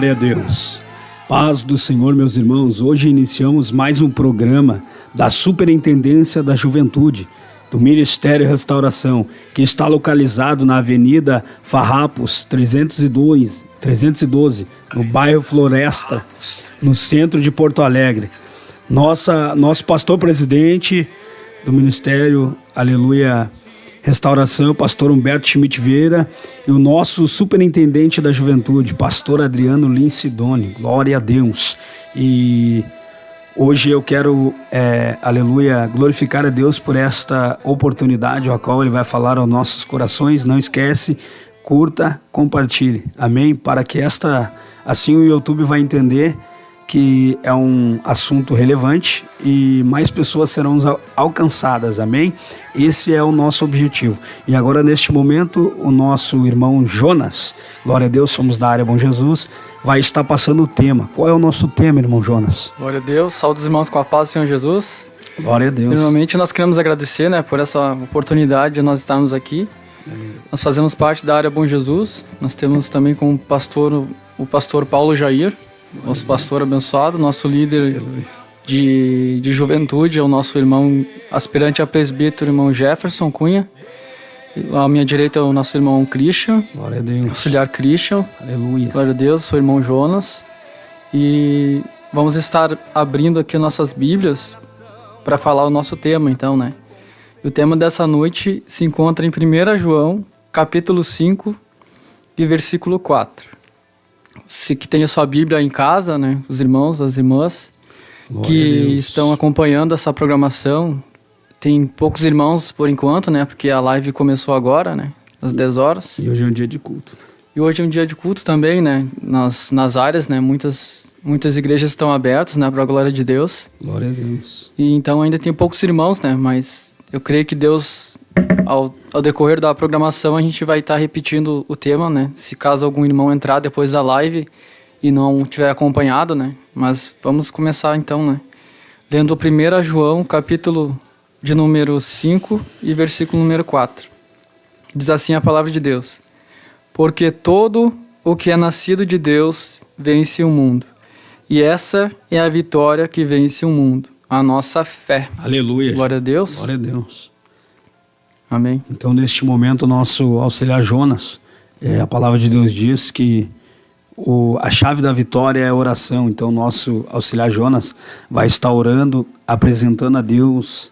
Glória a Deus. Paz do Senhor, meus irmãos. Hoje iniciamos mais um programa da Superintendência da Juventude, do Ministério Restauração, que está localizado na Avenida Farrapos 312, no bairro Floresta, no centro de Porto Alegre. Nosso pastor-presidente do Ministério, aleluia, Restauração, pastor Humberto Schmidt Vieira, e o nosso superintendente da juventude, pastor Adriano Lincidoni. Glória a Deus. E hoje eu quero, aleluia, glorificar a Deus por esta oportunidade, a qual Ele vai falar aos nossos corações. Não esquece, curta, compartilhe, amém? Para que assim o YouTube vai entender que é um assunto relevante e mais pessoas serão alcançadas, amém? Esse é o nosso objetivo. E agora, neste momento, o nosso irmão Jonas, glória a Deus, somos da área Bom Jesus, vai estar passando o tema. Qual é o nosso tema, irmão Jonas? Glória a Deus, saúde os irmãos com a paz do Senhor Jesus. Glória a Deus. Primeiramente, nós queremos agradecer, por essa oportunidade de nós estarmos aqui. Nós fazemos parte da área Bom Jesus. Nós temos também como pastor o pastor Paulo Jair, nosso pastor abençoado, nosso líder de juventude, é o nosso irmão aspirante a presbítero, irmão Jefferson Cunha. À minha direita é o nosso irmão Christian, glória a Deus. Auxiliar Christian, aleluia. Glória a Deus, sou o irmão Jonas. E vamos estar abrindo aqui nossas Bíblias para falar o nosso tema, então, E o tema dessa noite se encontra em 1 João, capítulo 5, e versículo 4. Você que tem a sua Bíblia em casa, os irmãos, as irmãs, glória que estão acompanhando essa programação. Tem poucos irmãos por enquanto, porque a live começou agora, às 10 horas. E hoje é um dia de culto. E hoje é um dia de culto também, nas áreas, muitas igrejas estão abertas, para a glória de Deus. Glória a Deus. E então ainda tem poucos irmãos, mas eu creio que Deus, ao decorrer da programação, a gente vai estar repetindo o tema, Se caso algum irmão entrar depois da live e não tiver acompanhado, Mas vamos começar então, Lendo 1 João, capítulo de número 5 e versículo número 4. Diz assim a palavra de Deus: Porque todo o que é nascido de Deus vence o mundo. E essa é a vitória que vence o mundo, a nossa fé. Aleluia. Glória a Deus. Glória a Deus. Amém. Então, neste momento, o nosso auxiliar Jonas, a palavra de Deus diz que a chave da vitória é a oração. Então, o nosso auxiliar Jonas vai estar orando, apresentando a Deus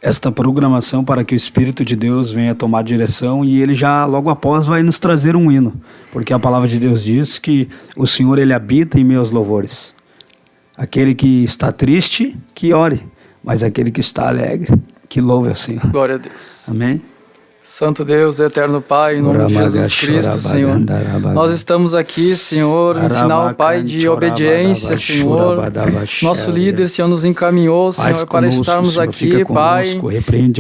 esta programação para que o Espírito de Deus venha tomar direção, e ele já logo após vai nos trazer um hino, porque a palavra de Deus diz que o Senhor, ele habita em meus louvores. Aquele que está triste, que ore, mas aquele que está alegre, que louve ao Senhor. Glória a Deus. Amém? Santo Deus, eterno Pai, em nome de Jesus Cristo, Senhor. Nós estamos aqui, Senhor, em sinal, Pai, de obediência, Senhor. Nosso líder, Senhor, nos encaminhou, Senhor, para estarmos aqui, Pai.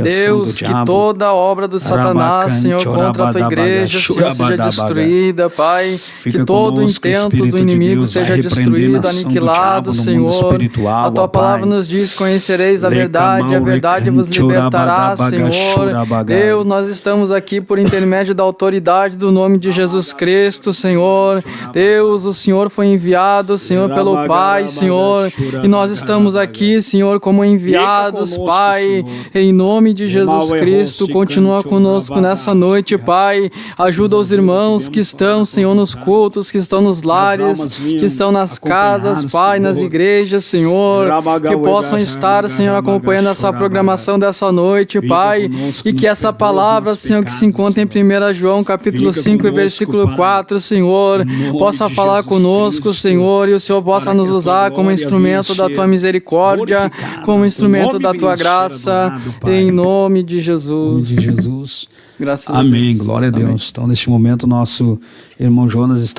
Deus, que toda obra do Satanás, Senhor, contra a Tua igreja, Senhor, seja destruída, Pai. Que todo intento do inimigo seja destruído, aniquilado, Senhor. A Tua palavra nos diz: conhecereis a verdade vos libertará, Senhor. Deus, nós estamos aqui por intermédio da autoridade do nome de Jesus Cristo, Senhor. Deus, o Senhor foi enviado, Senhor, pelo Pai, Senhor. E nós estamos aqui, Senhor, como enviados, Pai, em nome de Jesus Cristo. Continua conosco nessa noite, Pai. Ajuda os irmãos que estão, Senhor, nos cultos, que estão nos lares, que estão nas casas, Pai, nas igrejas, Senhor. Que possam estar, Senhor, acompanhando essa programação dessa noite, Pai. E que essa palavra, Senhor, que se encontra em 1 João, capítulo 5 e versículo 4, Senhor, possa falar conosco, Senhor, e o Senhor possa nos usar como instrumento da Tua misericórdia, como instrumento da Tua graça, em nome de Jesus. Graças a Deus. Amém, glória a Deus. Então, neste momento, nosso irmão Jonas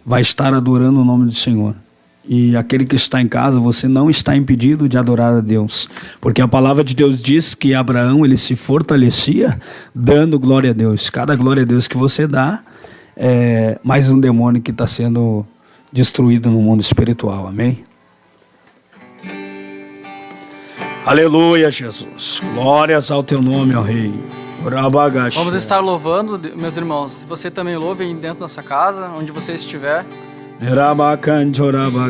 vai estar adorando o nome do Senhor. E aquele que está em casa, você não está impedido de adorar a Deus, porque a palavra de Deus diz que Abraão, ele se fortalecia dando glória a Deus. Cada glória a Deus que você dá é mais um demônio que está sendo destruído no mundo espiritual. Amém? Aleluia, Jesus. Glórias ao Teu nome, ó Rei. Vamos estar louvando, meus irmãos. Você também louve aí dentro da sua casa, onde você estiver.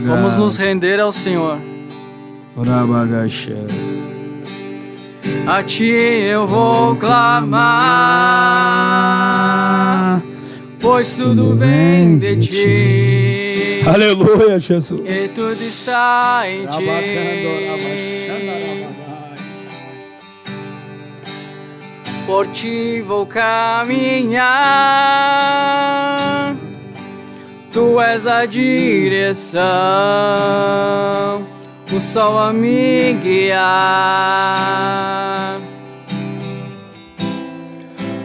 Vamos nos render ao Senhor. A Ti eu vou clamar, pois tudo vem de Ti. Aleluia, Jesus. E tudo está em Ti. Por Ti vou caminhar, Tu és a direção, o sol a me guiar.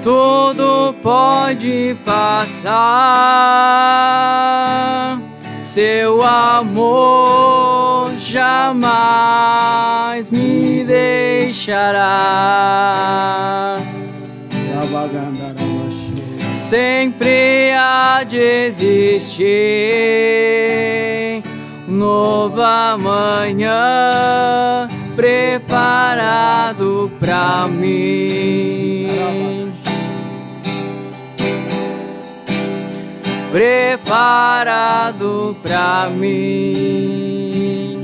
Tudo pode passar, Seu amor jamais me deixará. Sempre há de existir nova manhã preparado pra mim. Preparado pra mim.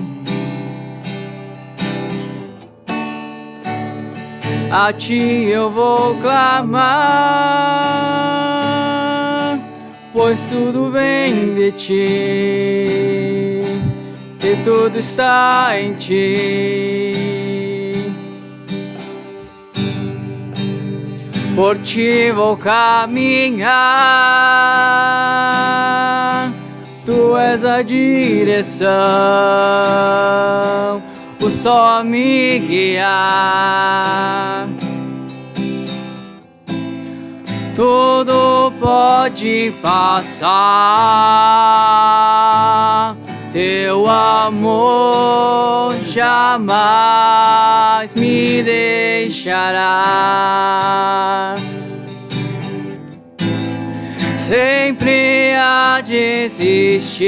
A Ti eu vou clamar, pois tudo vem de Ti, e tudo está em Ti. Por Ti vou caminhar, Tu és a direção, o sol a me guiar. Tudo pode passar, Teu amor jamais me deixará. Sempre há de existir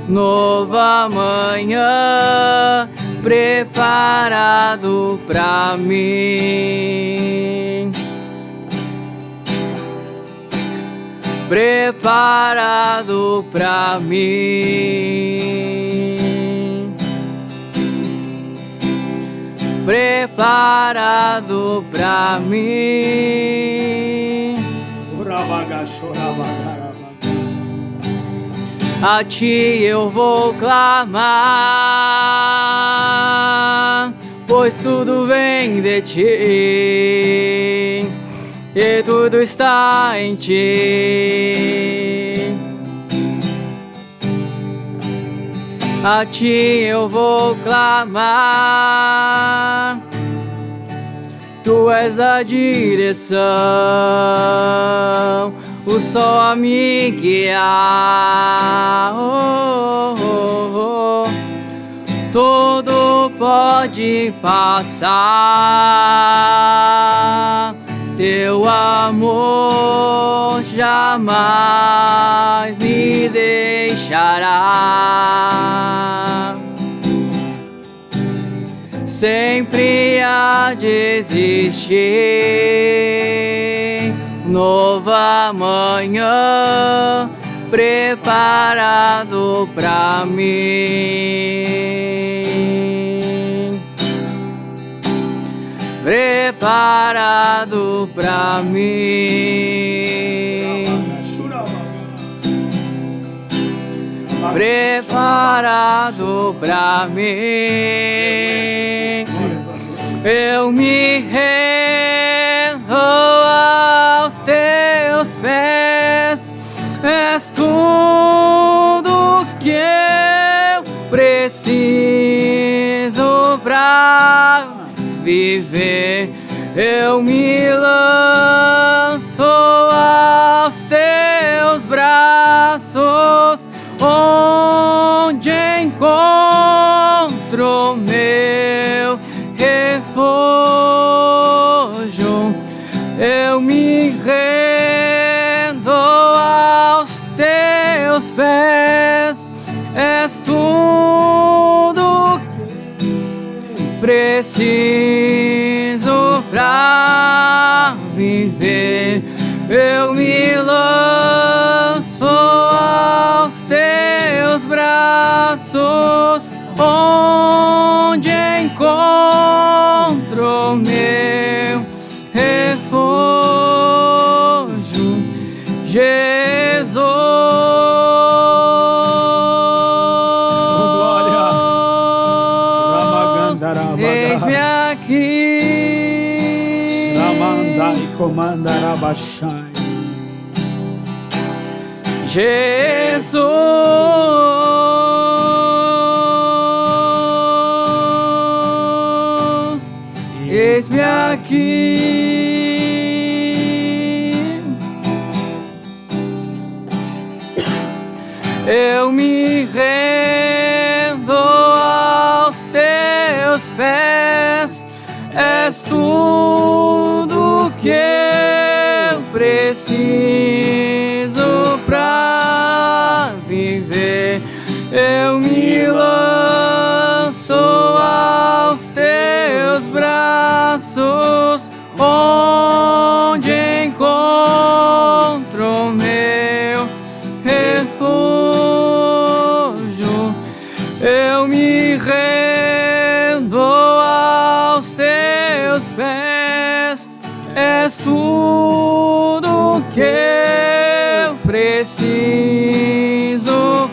nova manhã preparado pra mim. Preparado pra mim. Preparado pra mim. A Ti eu vou clamar, pois tudo vem de Ti, e tudo está em Ti. A Ti eu vou clamar, Tu és a direção, o sol a me guiar. Oh, oh, oh. Tudo pode passar, Teu amor jamais me deixará. Sempre há de existir nova manhã preparado pra mim. Preparado pra mim. Preparado pra mim. Eu me rendo aos Teus pés, és tudo que eu preciso pra viver. Eu me lanço aos Teus braços, onde encontro meu refúgio. Eu me rendo aos Teus pés, és tudo que preciso pra viver. Eu me lanço teus braços, onde encontro meu refúgio, Jesus. Eis-me aqui, Ramandai Komandarabashai. Jesus, eis-me aqui, eu me rendo aos teus pés, és tudo que eu preciso pra viver. Eu me lanço aos teus braços, onde encontro meu refúgio. Eu me rendo aos teus pés, és tudo que eu preciso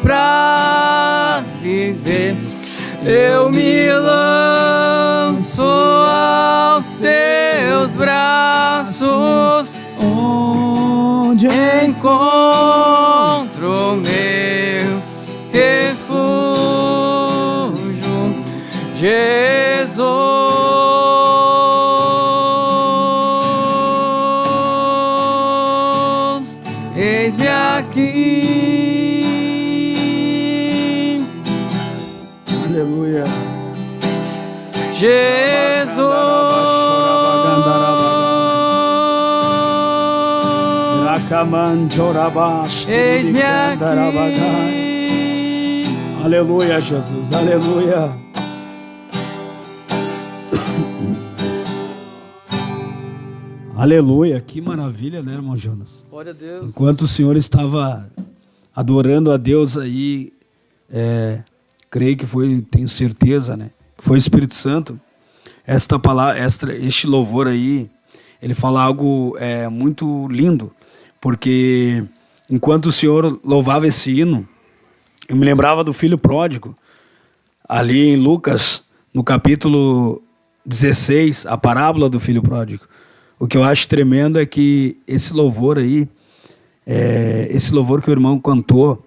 pra viver. Eu me lanço aos teus braços, onde encontro meu refúgio, Jesus. Eis-me aqui, Aleluia. Jesus. Eis-me aqui, aleluia, Jesus, aleluia. Aleluia, que maravilha, né, irmão Jonas? Glória a Deus. Enquanto o Senhor estava adorando a Deus aí, creio que foi, tenho certeza, né, que foi o Espírito Santo. Esta palavra, este louvor aí, ele fala algo muito lindo, porque enquanto o Senhor louvava esse hino, eu me lembrava do filho pródigo, ali em Lucas, no capítulo 16, a parábola do filho pródigo. O que eu acho tremendo é que esse louvor aí, esse louvor que o irmão cantou,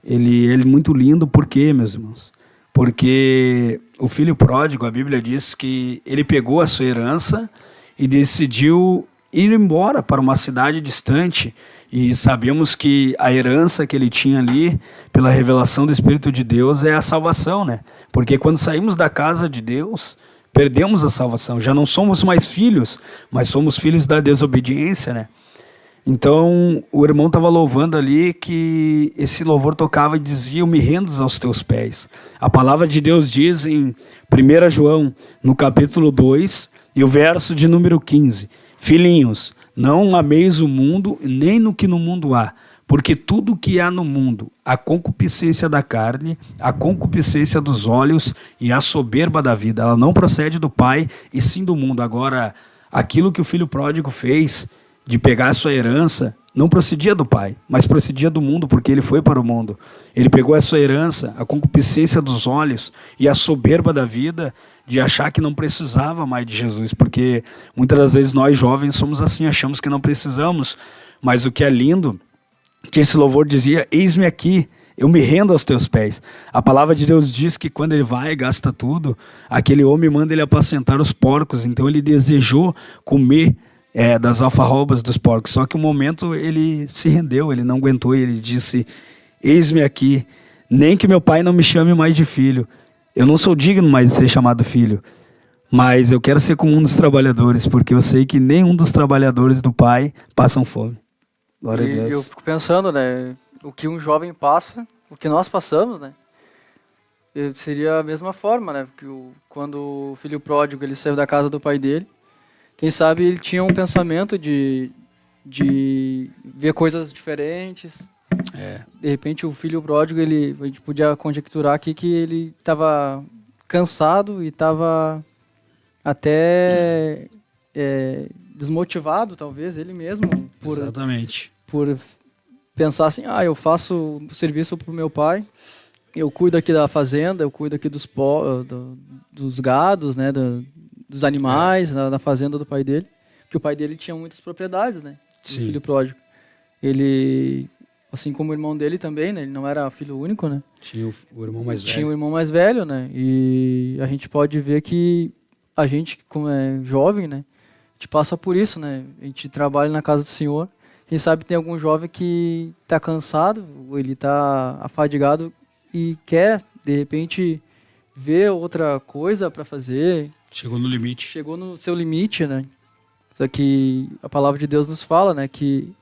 ele é muito lindo. Por quê, meus irmãos? Porque o filho pródigo, a Bíblia diz que ele pegou a sua herança e decidiu ir embora para uma cidade distante. E sabemos que a herança que ele tinha ali, pela revelação do Espírito de Deus, é a salvação, né? Porque quando saímos da casa de Deus, perdemos a salvação. Já não somos mais filhos, mas somos filhos da desobediência, né? Então, o irmão estava louvando ali que esse louvor tocava e dizia: eu me rendo aos teus pés. A palavra de Deus diz em 1 João, no capítulo 2, e o verso de número 15: filhinhos, não ameis o mundo, nem no que no mundo há, porque tudo que há no mundo, a concupiscência da carne, a concupiscência dos olhos e a soberba da vida, ela não procede do Pai, e sim do mundo. Agora, aquilo que o filho pródigo fez, de pegar a sua herança, não procedia do Pai, mas procedia do mundo, porque ele foi para o mundo. Ele pegou a sua herança, a concupiscência dos olhos e a soberba da vida, de achar que não precisava mais de Jesus, porque muitas das vezes nós jovens somos assim, achamos que não precisamos. Mas o que é lindo, que esse louvor dizia: eis-me aqui, eu me rendo aos teus pés. A palavra de Deus diz que quando ele vai e gasta tudo, aquele homem manda ele apacentar os porcos. Então ele desejou comer das alfarrobas dos porcos. Só que um momento ele se rendeu, ele não aguentou e ele disse: eis-me aqui, nem que meu pai não me chame mais de filho. Eu não sou digno mais de ser chamado filho, mas eu quero ser como um dos trabalhadores, porque eu sei que nenhum dos trabalhadores do Pai passam fome. Glória a Deus. Eu fico pensando, né, o que um jovem passa, o que nós passamos, né, seria a mesma forma, né, porque quando o filho pródigo ele saiu da casa do pai dele, quem sabe ele tinha um pensamento de ver coisas diferentes, De repente o filho pródigo, a gente podia conjecturar aqui que ele estava cansado e estava até desmotivado, talvez, ele mesmo. Exatamente. Por pensar assim, eu faço serviço para o meu pai, eu cuido aqui da fazenda, eu cuido aqui dos gados, né, dos animais, na fazenda do pai dele. Porque o pai dele tinha muitas propriedades, né? Sim. O filho pródigo. Ele, assim como o irmão dele também, né? Ele não era filho único, né? Tinha o irmão mais velho. Tinha o irmão mais velho, né? E a gente pode ver que a gente, como é jovem, né? A gente passa por isso, né? A gente trabalha na casa do Senhor. Quem sabe tem algum jovem que está cansado, ou ele está afadigado e quer, de repente, ver outra coisa para fazer. Chegou no limite. Chegou no seu limite, né? Só que a palavra de Deus nos fala, né? Que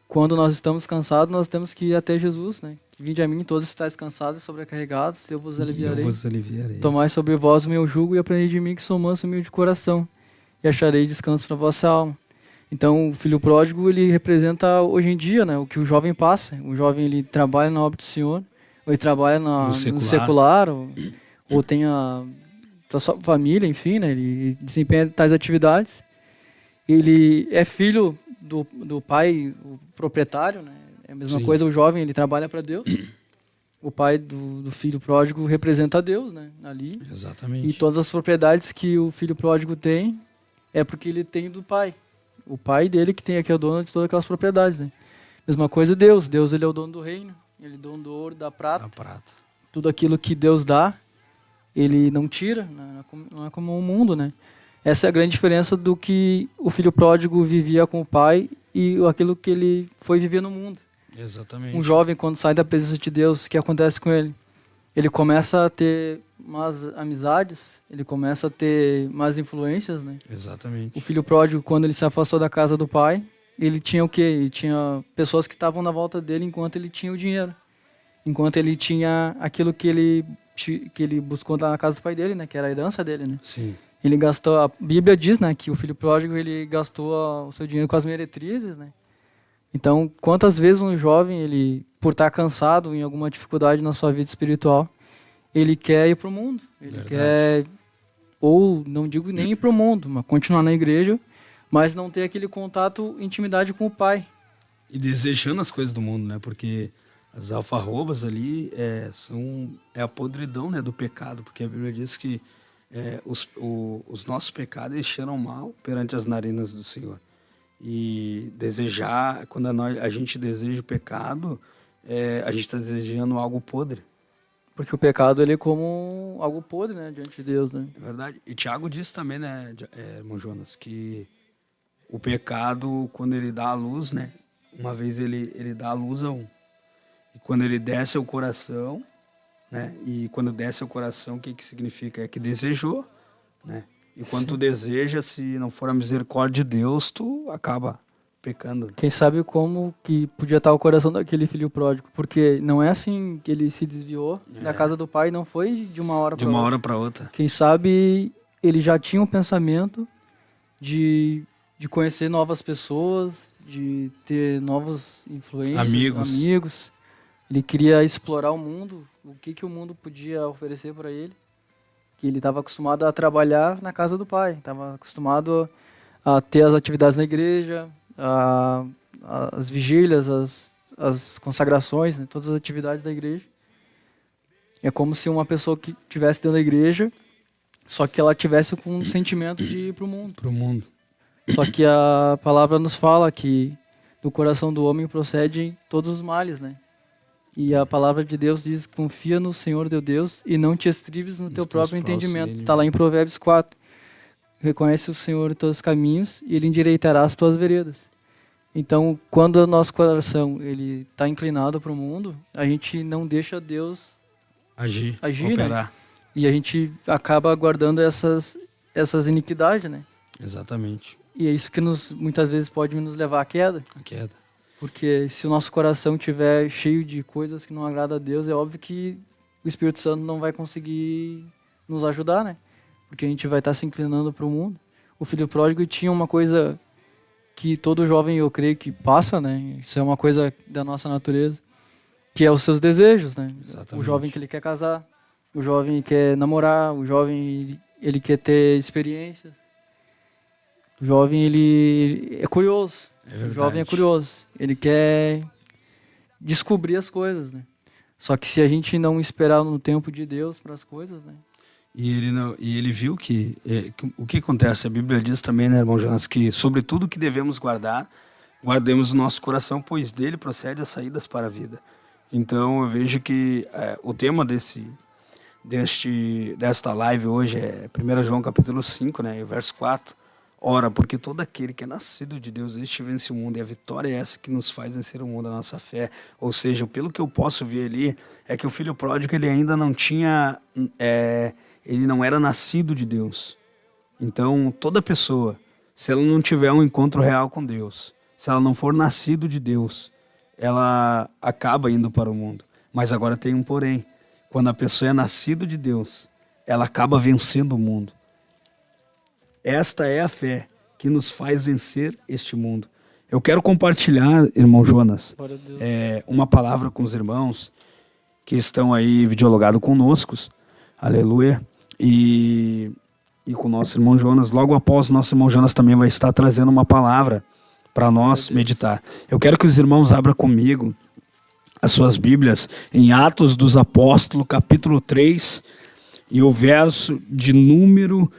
quando nós estamos cansados, nós temos que ir até Jesus, né? Vinde a mim todos estáis cansados e sobrecarregados, eu vos aliviarei. Tomai sobre vós o meu jugo e aprendei de mim que sou manso e humilde de coração, e acharei descanso para a vossa alma. Então, o filho pródigo, ele representa hoje em dia, né, o que o jovem passa. O jovem, ele trabalha na obra do Senhor, ou ele trabalha no secular, ou tem a sua família, enfim, né, ele desempenha tais atividades. Ele é filho do pai, o proprietário, né? É a mesma coisa, o jovem, ele trabalha para Deus. O pai do filho pródigo representa Deus, né, ali. Exatamente. E todas as propriedades que o filho pródigo tem é porque ele tem do pai. O pai dele que tem aqui é o dono de todas aquelas propriedades, né? Mesma coisa Deus. Deus, ele é o dono do reino. Ele é o dono do ouro, da prata. Tudo aquilo que Deus dá, ele não tira. Não é como o mundo, né? Essa é a grande diferença do que o filho pródigo vivia com o pai e aquilo que ele foi viver no mundo. Exatamente. Um jovem, quando sai da presença de Deus, o que acontece com ele? Ele começa a ter más amizades, ele começa a ter más influências, né? Exatamente. O filho pródigo, quando ele se afastou da casa do pai, ele tinha o quê? Ele tinha pessoas que estavam na volta dele enquanto ele tinha o dinheiro. Enquanto ele tinha aquilo que ele buscou na casa do pai dele, né? Que era a herança dele, né? Sim. Ele gastou, a Bíblia diz, né, que o filho pródigo, ele gastou o seu dinheiro com as meretrizes, né? Então, quantas vezes um jovem, ele, por estar cansado em alguma dificuldade na sua vida espiritual, ele quer ir para o mundo. Ele quer, ou não digo nem ir para o mundo, mas continuar na igreja, mas não ter aquele contato, intimidade com o pai. E desejando as coisas do mundo, né? Porque as alfarrobas ali são a podridão, né, do pecado. Porque a Bíblia diz que os nossos pecados cheiram mal perante as narinas do Senhor. E desejar, quando a gente deseja o pecado, a gente está desejando algo podre. Porque o pecado, ele é como algo podre, né, diante de Deus, né? É verdade. E Tiago disse também, né, irmão Jonas, que o pecado, quando ele dá a luz, né, uma vez ele dá a luz a um. E quando ele desce ao coração, né, e quando desce ao coração, o que significa? É que desejou, né? E quando tu deseja, se não for a misericórdia de Deus, tu acaba pecando. Quem sabe como que podia estar o coração daquele filho pródigo, porque não é assim que ele se desviou da casa do pai, não foi de uma hora para outra. De uma hora para outra. Quem sabe ele já tinha um pensamento de conhecer novas pessoas, de ter novos influências, amigos. Ele queria explorar o mundo, o que o mundo podia oferecer para ele. Que ele estava acostumado a trabalhar na casa do pai, estava acostumado a ter as atividades na igreja, as vigílias, as consagrações, né, todas as atividades da igreja. É como se uma pessoa que estivesse dentro da igreja, só que ela tivesse com um sentimento de ir para o mundo. Para o mundo. Só que a palavra nos fala que do coração do homem procedem todos os males, né? E a palavra de Deus diz: confia no Senhor teu Deus e não te estrives no teu próprio entendimento. Está lá em Provérbios 4. Reconhece o Senhor em todos os caminhos e Ele endireitará as tuas veredas. Então, quando o nosso coração ele está inclinado para o mundo, a gente não deixa Deus agir, operar. Né? E a gente acaba guardando essas iniquidades, né? Exatamente. E é isso que muitas vezes pode nos levar à queda. A queda. Porque se o nosso coração estiver cheio de coisas que não agradam a Deus, é óbvio que o Espírito Santo não vai conseguir nos ajudar, né? Porque a gente vai estar se inclinando para o mundo. O filho pródigo tinha uma coisa que todo jovem, eu creio que passa, né? Isso é uma coisa da nossa natureza, que é os seus desejos, né? Exatamente. O jovem que ele quer casar, o jovem quer namorar, o jovem ele quer ter experiências. O jovem ele é curioso. O jovem é curioso. Ele quer descobrir as coisas, né? Só que se a gente não esperar no tempo de Deus para as coisas, né? E ele viu que o que acontece, a Bíblia diz também, né, irmão Jonas, que sobre tudo que devemos guardar, guardemos o nosso coração, pois dele procede as saídas para a vida. Então eu vejo que o tema desta live hoje é 1 João capítulo 5, né, verso 4. Ora, porque todo aquele que é nascido de Deus, este vence o mundo, e a vitória é essa que nos faz vencer o mundo, a nossa fé. Ou seja, pelo que eu posso ver ali, é que o filho pródigo ele ainda não tinha... ele não era nascido de Deus. Então, toda pessoa, se ela não tiver um encontro real com Deus, se ela não for nascido de Deus, ela acaba indo para o mundo. Mas agora tem um porém. Quando a pessoa é nascida de Deus, ela acaba vencendo o mundo. Esta é a fé que nos faz vencer este mundo. Eu quero compartilhar, irmão Jonas, uma palavra com os irmãos que estão aí videologados conosco. Aleluia. E com o nosso irmão Jonas. Logo após, nosso irmão Jonas também vai estar trazendo uma palavra para nós meditar. Eu quero que os irmãos abram comigo as suas Bíblias em Atos dos Apóstolos, capítulo 3, e o verso de número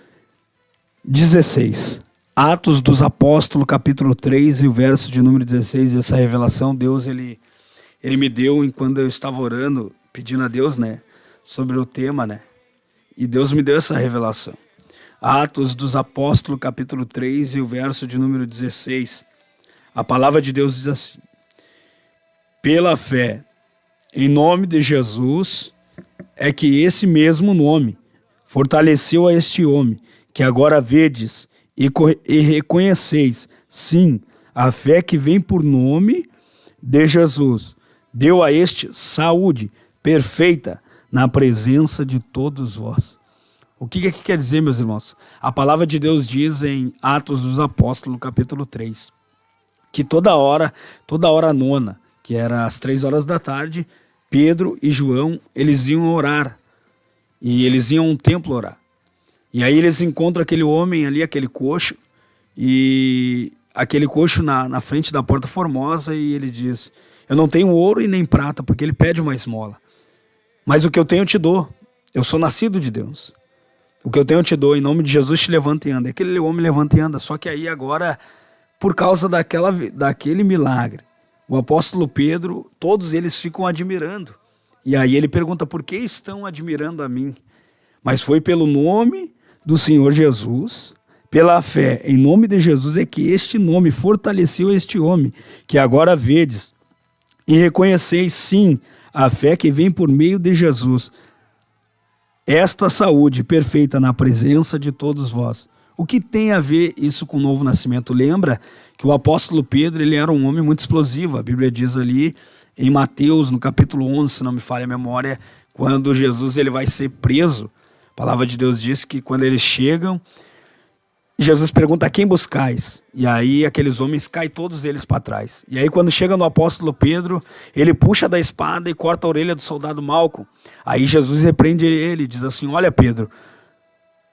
16. Atos dos Apóstolos, capítulo 3, e o verso de número 16. Essa revelação, Deus, ele me deu enquanto eu estava orando, pedindo a Deus, né, sobre o tema, né, e Deus me deu essa revelação. Atos dos Apóstolos, capítulo 3, e o verso de número 16. A palavra de Deus diz assim: pela fé, em nome de Jesus, é que esse mesmo nome fortaleceu a este homem, que agora vedes e reconheceis, sim, a fé que vem por nome de Jesus, deu a este saúde perfeita na presença de todos vós. O que quer dizer, meus irmãos? A palavra de Deus diz em Atos dos Apóstolos, capítulo 3, que toda hora nona, que era às 3 horas da tarde, Pedro e João, eles iam orar, e eles iam a um templo orar. E aí eles encontram aquele homem ali, aquele coxo, e aquele coxo na frente da Porta Formosa, e ele diz: eu não tenho ouro e nem prata, porque ele pede uma esmola. Mas o que eu tenho eu te dou. Eu sou nascido de Deus. O que eu tenho eu te dou, em nome de Jesus te levanta e anda. E aquele homem levanta e anda. Só que aí agora, por causa daquele milagre, o apóstolo Pedro, todos eles ficam admirando. E aí ele pergunta: por que estão admirando a mim? Mas foi pelo nome do Senhor Jesus, pela fé em nome de Jesus, é que este nome fortaleceu este homem, que agora vedes e reconheceis, sim, a fé que vem por meio de Jesus, esta saúde perfeita na presença de todos vós. O que tem a ver isso com o novo nascimento? Lembra que o apóstolo Pedro, ele era um homem muito explosivo. A Bíblia diz ali em Mateus, no capítulo 11, se não me falha a memória, quando Jesus ele vai ser preso, a palavra de Deus diz que quando eles chegam, Jesus pergunta: a quem buscais? E aí aqueles homens caem todos eles para trás. E aí quando chega no apóstolo Pedro, ele puxa da espada e corta a orelha do soldado Malco. Aí Jesus repreende ele, diz assim: olha, Pedro,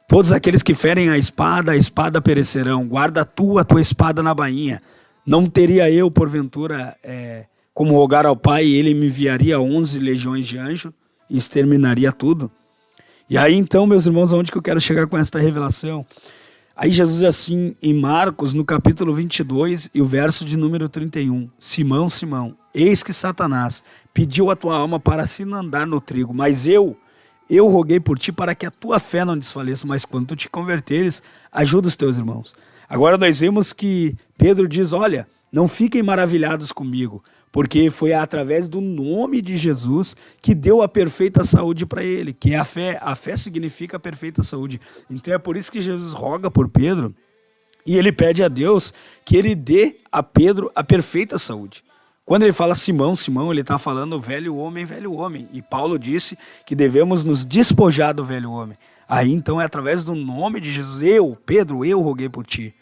todos aqueles que ferem a espada perecerão. Guarda a tua espada na bainha. Não teria eu, porventura, como rogar ao Pai, e ele me enviaria 11 legiões de anjos e exterminaria tudo? E aí então, meus irmãos, aonde que eu quero chegar com esta revelação? Aí Jesus diz assim, em Marcos, no capítulo 22, e o verso de número 31. Simão, Simão, eis que Satanás pediu a tua alma para se andar no trigo, mas eu roguei por ti para que a tua fé não desfaleça, mas quando tu te converteres, ajuda os teus irmãos. Agora nós vemos que Pedro diz: olha, não fiquem maravilhados comigo, porque foi através do nome de Jesus que deu a perfeita saúde para ele, que é a fé. A fé significa a perfeita saúde. Então é por isso que Jesus roga por Pedro e ele pede a Deus que ele dê a Pedro a perfeita saúde. Quando ele fala Simão, Simão, ele está falando velho homem. E Paulo disse que devemos nos despojar do velho homem. Aí então é através do nome de Jesus, Pedro, eu roguei por ti.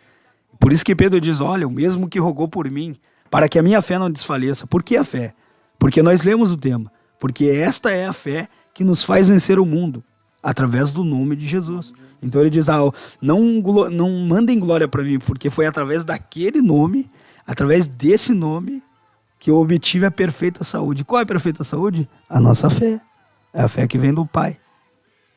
Por isso que Pedro diz, olha, o mesmo que rogou por mim, para que a minha fé não desfaleça. Por que a fé? Porque nós lemos o tema. Porque esta é a fé que nos faz vencer o mundo, através do nome de Jesus. Então ele diz, não mandem glória para mim, porque foi através daquele nome, através desse nome, que eu obtive a perfeita saúde. Qual é a perfeita saúde? A nossa fé. É a fé que vem do Pai.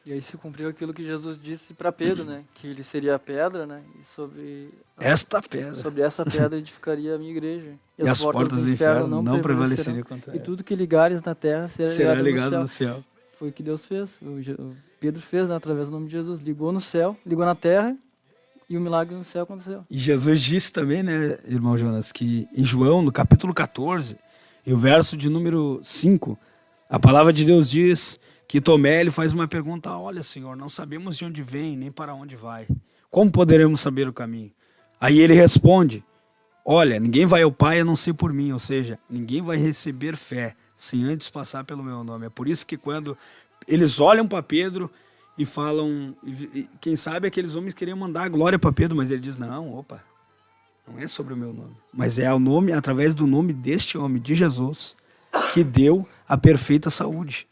E aí se cumpriu aquilo que Jesus disse para Pedro, né? Que ele seria a pedra, né? E sobre essa pedra edificaria a minha igreja. E as portas do inferno não prevaleceriam contra ela. E tudo que ligares na terra será ligado no céu. Foi o que Deus fez. O Pedro fez, né, através do nome de Jesus. Ligou no céu, ligou na terra e o milagre no céu aconteceu. E Jesus disse também, né, irmão Jonas, que em João, no capítulo 14, e o verso de número 5, a palavra de Deus diz que Tomé ele faz uma pergunta, olha, Senhor, não sabemos de onde vem, nem para onde vai. Como poderemos saber o caminho? Aí ele responde, olha, ninguém vai ao Pai a não ser por mim, ou seja, ninguém vai receber fé sem antes passar pelo meu nome. É por isso que quando eles olham para Pedro e falam, quem sabe aqueles homens queriam mandar a glória para Pedro, mas ele diz, não é sobre o meu nome, mas é o nome, através do nome deste homem, de Jesus, que deu a perfeita saúde.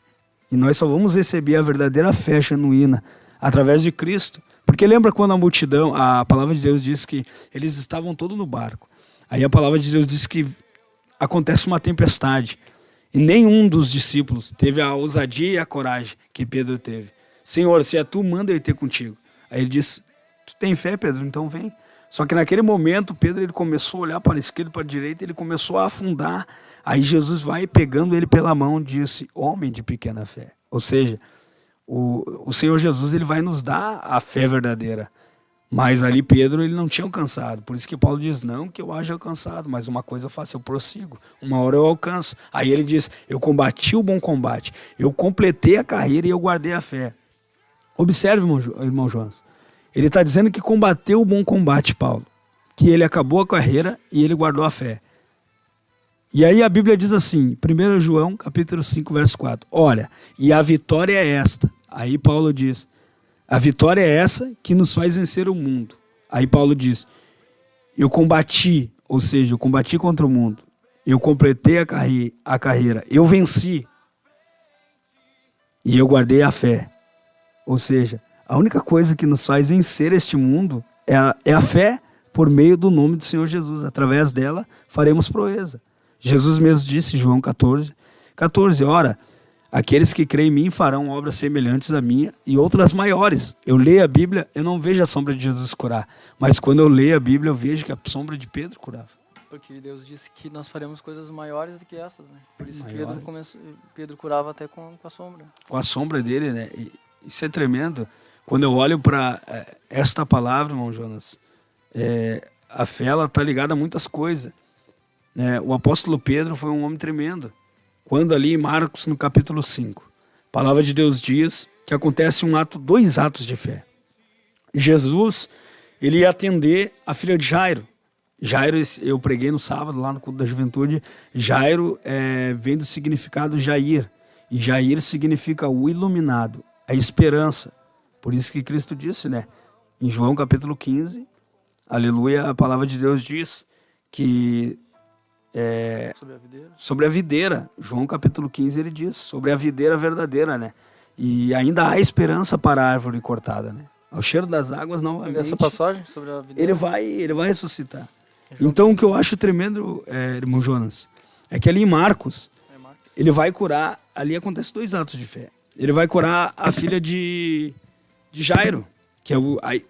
E nós só vamos receber a verdadeira fé genuína através de Cristo. Porque lembra quando a multidão, a palavra de Deus diz que eles estavam todos no barco. Aí a palavra de Deus diz que acontece uma tempestade. E nenhum dos discípulos teve a ousadia e a coragem que Pedro teve. Senhor, se é tu, manda eu ir ter contigo. Aí ele disse, tu tem fé, Pedro? Então vem. Só que naquele momento, Pedro ele começou a olhar para a esquerda e para a direita, ele começou a afundar. Aí Jesus vai pegando ele pela mão e disse, homem de pequena fé. Ou seja, o Senhor Jesus ele vai nos dar a fé verdadeira. Mas ali Pedro ele não tinha alcançado. Por isso que Paulo diz, não que eu haja alcançado, mas uma coisa eu faço, eu prossigo. Uma hora eu alcanço. Aí ele diz, eu combati o bom combate. Eu completei a carreira e eu guardei a fé. Observe, irmão Jonas. Ele está dizendo que combateu o bom combate, Paulo. Que ele acabou a carreira e ele guardou a fé. E aí a Bíblia diz assim, 1 João, capítulo 5, verso 4. Olha, e a vitória é esta. Aí Paulo diz, a vitória é essa que nos faz vencer o mundo. Aí Paulo diz, eu combati, ou seja, eu combati contra o mundo. Eu completei a carreira. Eu venci. E eu guardei a fé. Ou seja, a única coisa que nos faz vencer este mundo é a fé por meio do nome do Senhor Jesus. Através dela faremos proeza. Jesus mesmo disse, João 14, ora, aqueles que creem em mim farão obras semelhantes à minha e outras maiores. Eu leio a Bíblia, eu não vejo a sombra de Jesus curar, mas quando eu leio a Bíblia, eu vejo que a sombra de Pedro curava. Porque Deus disse que nós faremos coisas maiores do que essas, né? Por isso Pedro curava até com a sombra. Com a sombra dele, né? E isso é tremendo. Quando eu olho para esta palavra, irmão Jonas, a fé está ligada a muitas coisas. O apóstolo Pedro foi um homem tremendo. Quando ali em Marcos, no capítulo 5, a palavra de Deus diz que acontece dois atos de fé. Jesus, ele ia atender a filha de Jairo. Jairo, eu preguei no sábado, lá no culto da juventude, Jairo vem do significado Jair. E Jair significa o iluminado, a esperança. Por isso que Cristo disse, né? Em João capítulo 15, aleluia, a palavra de Deus diz que sobre a videira. João capítulo 15 ele diz sobre a videira verdadeira, né? E ainda há esperança para a árvore cortada, né? Ao cheiro das águas novamente. Essa passagem sobre a videira? Ele vai ressuscitar. Então o que eu acho tremendo, irmão Jonas, é que ali em Marcos, ele vai curar, ali acontece dois atos de fé. Ele vai curar a filha de Jairo, que é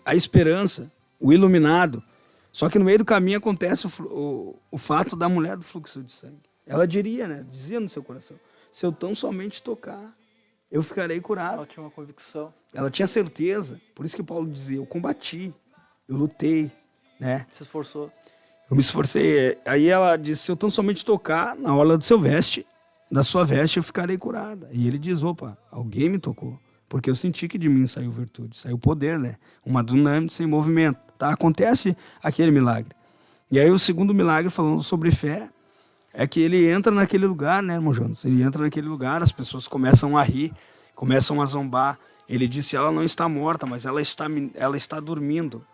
a esperança, o iluminado. Só que no meio do caminho acontece o fato da mulher do fluxo de sangue. Ela dizia no seu coração, se eu tão somente tocar, eu ficarei curado. Ela tinha uma convicção. Ela tinha certeza. Por isso que Paulo dizia, eu combati, eu lutei, né? Se esforçou. Eu me esforcei. Aí ela disse, se eu tão somente tocar na orla da sua veste, eu ficarei curada. E ele diz, opa, alguém me tocou. Porque eu senti que de mim saiu virtude, saiu poder, né? Uma dinâmica sem movimento. Tá? Acontece aquele milagre. E aí o segundo milagre, falando sobre fé, é que ele entra naquele lugar, né, irmão Jonas? Ele entra naquele lugar, as pessoas começam a rir, começam a zombar. Ele disse, ela não está morta, mas ela está dormindo.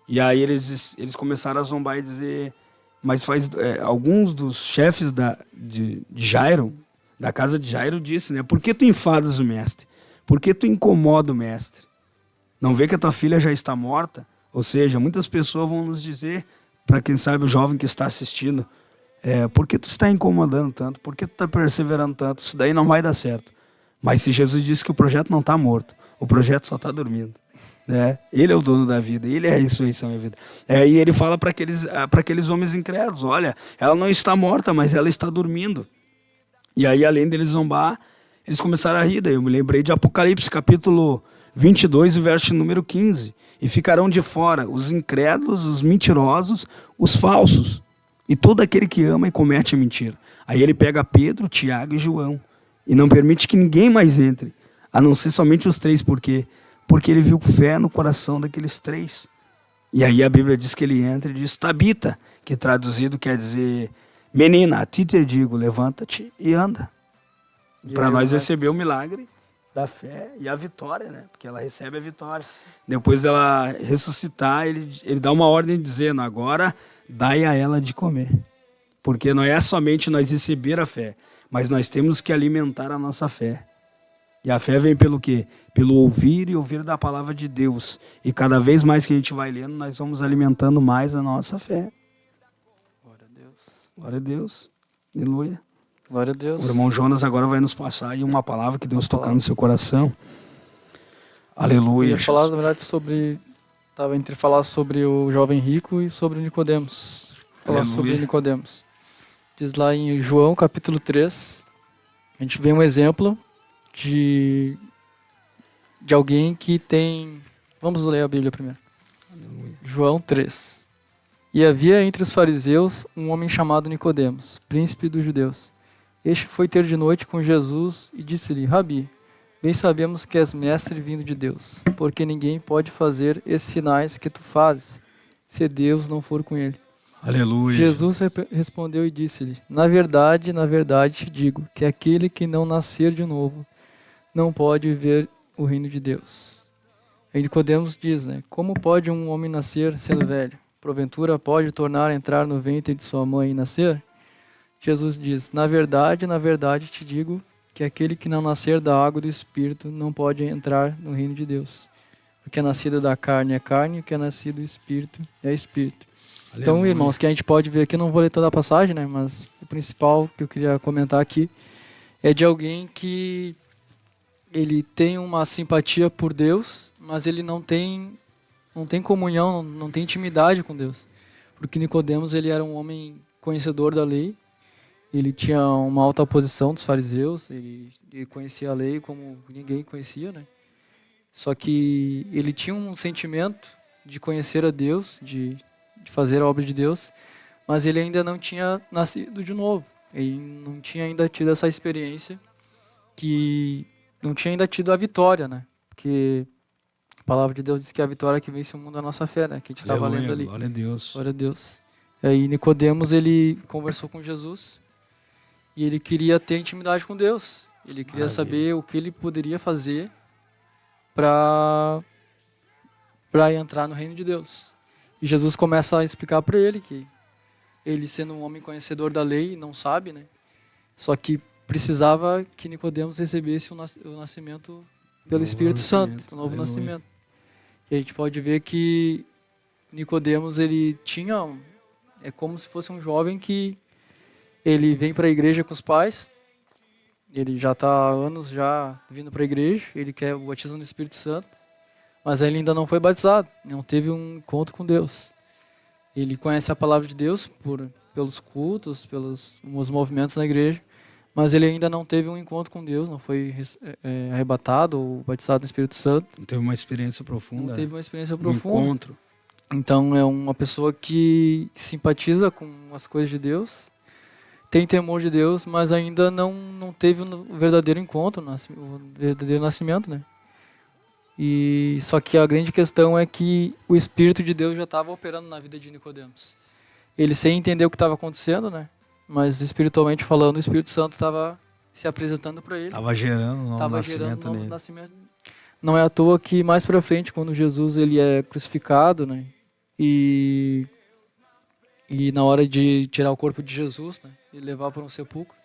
E aí eles começaram a zombar e dizer... Mas alguns dos chefes de Jairo, da casa de Jairo, disse, né? Por que tu enfadas o mestre? Por que tu incomoda o mestre? Não vê que a tua filha já está morta? Ou seja, muitas pessoas vão nos dizer, para quem sabe o jovem que está assistindo, por que tu está incomodando tanto? Por que tu está perseverando tanto? Isso daí não vai dar certo. Mas se Jesus disse que o projeto não está morto, o projeto só está dormindo. Ele é o dono da vida, ele é a ressurreição e a vida. E ele fala para aqueles homens incrédulos, olha, ela não está morta, mas ela está dormindo. E aí, além deles zombar, eles começaram a rir. Daí eu me lembrei de Apocalipse, capítulo 22, verso número 15. E ficarão de fora os incrédulos, os mentirosos, os falsos, e todo aquele que ama e comete a mentira. Aí ele pega Pedro, Tiago e João, e não permite que ninguém mais entre, a não ser somente os três, porque ele viu fé no coração daqueles três. E aí a Bíblia diz que ele entra e diz Tabita, que traduzido quer dizer menina, a ti te digo, levanta-te e anda. Para nós receber o milagre da fé e a vitória, né? Porque ela recebe a vitória. Depois dela ressuscitar, ele dá uma ordem dizendo, agora dai a ela de comer. Porque não é somente nós receber a fé, mas nós temos que alimentar a nossa fé. E a fé vem pelo quê? Pelo ouvir e ouvir da palavra de Deus. E cada vez mais que a gente vai lendo, nós vamos alimentando mais a nossa fé. Glória a Deus. Glória a Deus. Aleluia. Glória a Deus. O irmão Jonas agora vai nos passar aí uma palavra que Deus tocar no seu coração. Aleluia. Eu ia falar, na verdade, estava entre falar sobre o jovem rico e sobre o Nicodemos. Falar sobre Nicodemos. Diz lá em João, capítulo 3, a gente vê um exemplo de alguém que tem... Vamos ler a Bíblia primeiro. Aleluia. João 3. E havia entre os fariseus um homem chamado Nicodemos, príncipe dos judeus. Este foi ter de noite com Jesus e disse-lhe, Rabi, bem sabemos que és mestre vindo de Deus, porque ninguém pode fazer esses sinais que tu fazes, se Deus não for com ele. Aleluia. Jesus respondeu e disse-lhe, na verdade te digo, que aquele que não nascer de novo não pode ver o reino de Deus. Aí Nicodemos diz, né? Como pode um homem nascer sendo velho? Porventura pode tornar a entrar no ventre de sua mãe e nascer? Jesus diz, na verdade te digo, que aquele que não nascer da água e do Espírito não pode entrar no reino de Deus. O que é nascido da carne é carne, o que é nascido do Espírito é Espírito. Aleluia. Então, irmãos, que a gente pode ver aqui, não vou ler toda a passagem, né? Mas o principal que eu queria comentar aqui é de alguém que ele tem uma simpatia por Deus, mas ele não tem comunhão, não tem intimidade com Deus. Porque Nicodemos, ele era um homem conhecedor da lei, ele tinha uma alta posição dos fariseus, ele conhecia a lei como ninguém conhecia, né? Só que ele tinha um sentimento de conhecer a Deus, de fazer a obra de Deus, mas ele ainda não tinha nascido de novo. Ele não tinha ainda tido essa experiência, que não tinha ainda tido a vitória, né? Porque a palavra de Deus diz que a vitória que vence o mundo é a nossa fé, né? Que a gente estava lendo ali. Glória a Deus. Glória a Deus. E aí Nicodemos, ele conversou com Jesus e ele queria ter intimidade com Deus. Ele queria saber o que ele poderia fazer para entrar no reino de Deus. E Jesus começa a explicar para ele que ele, sendo um homem conhecedor da lei, não sabe, né? Só que precisava que Nicodemos recebesse o nascimento pelo Espírito Santo, o novo nascimento. E a gente pode ver que Nicodemos, ele tinha... É como se fosse um jovem que ele vem para a igreja com os pais, ele já está há anos já vindo para a igreja, ele quer o batismo do Espírito Santo, mas ele ainda não foi batizado, não teve um encontro com Deus. Ele conhece a palavra de Deus pelos cultos, pelos movimentos na igreja, mas ele ainda não teve um encontro com Deus, não foi arrebatado ou batizado no Espírito Santo. Não teve uma experiência profunda. Não teve uma experiência profunda. Um encontro. Então é uma pessoa que simpatiza com as coisas de Deus, tem temor de Deus, mas ainda não teve o verdadeiro encontro, o verdadeiro nascimento, né? E só que a grande questão é que o Espírito de Deus já estava operando na vida de Nicodemos. Ele sem entender o que estava acontecendo, né? Mas espiritualmente falando, o Espírito Santo estava se apresentando para ele. Estava gerando um novo nascimento. Não é à toa que mais para frente, quando Jesus ele é crucificado, né? e na hora de tirar o corpo de Jesus, né, e levar para um sepulcro,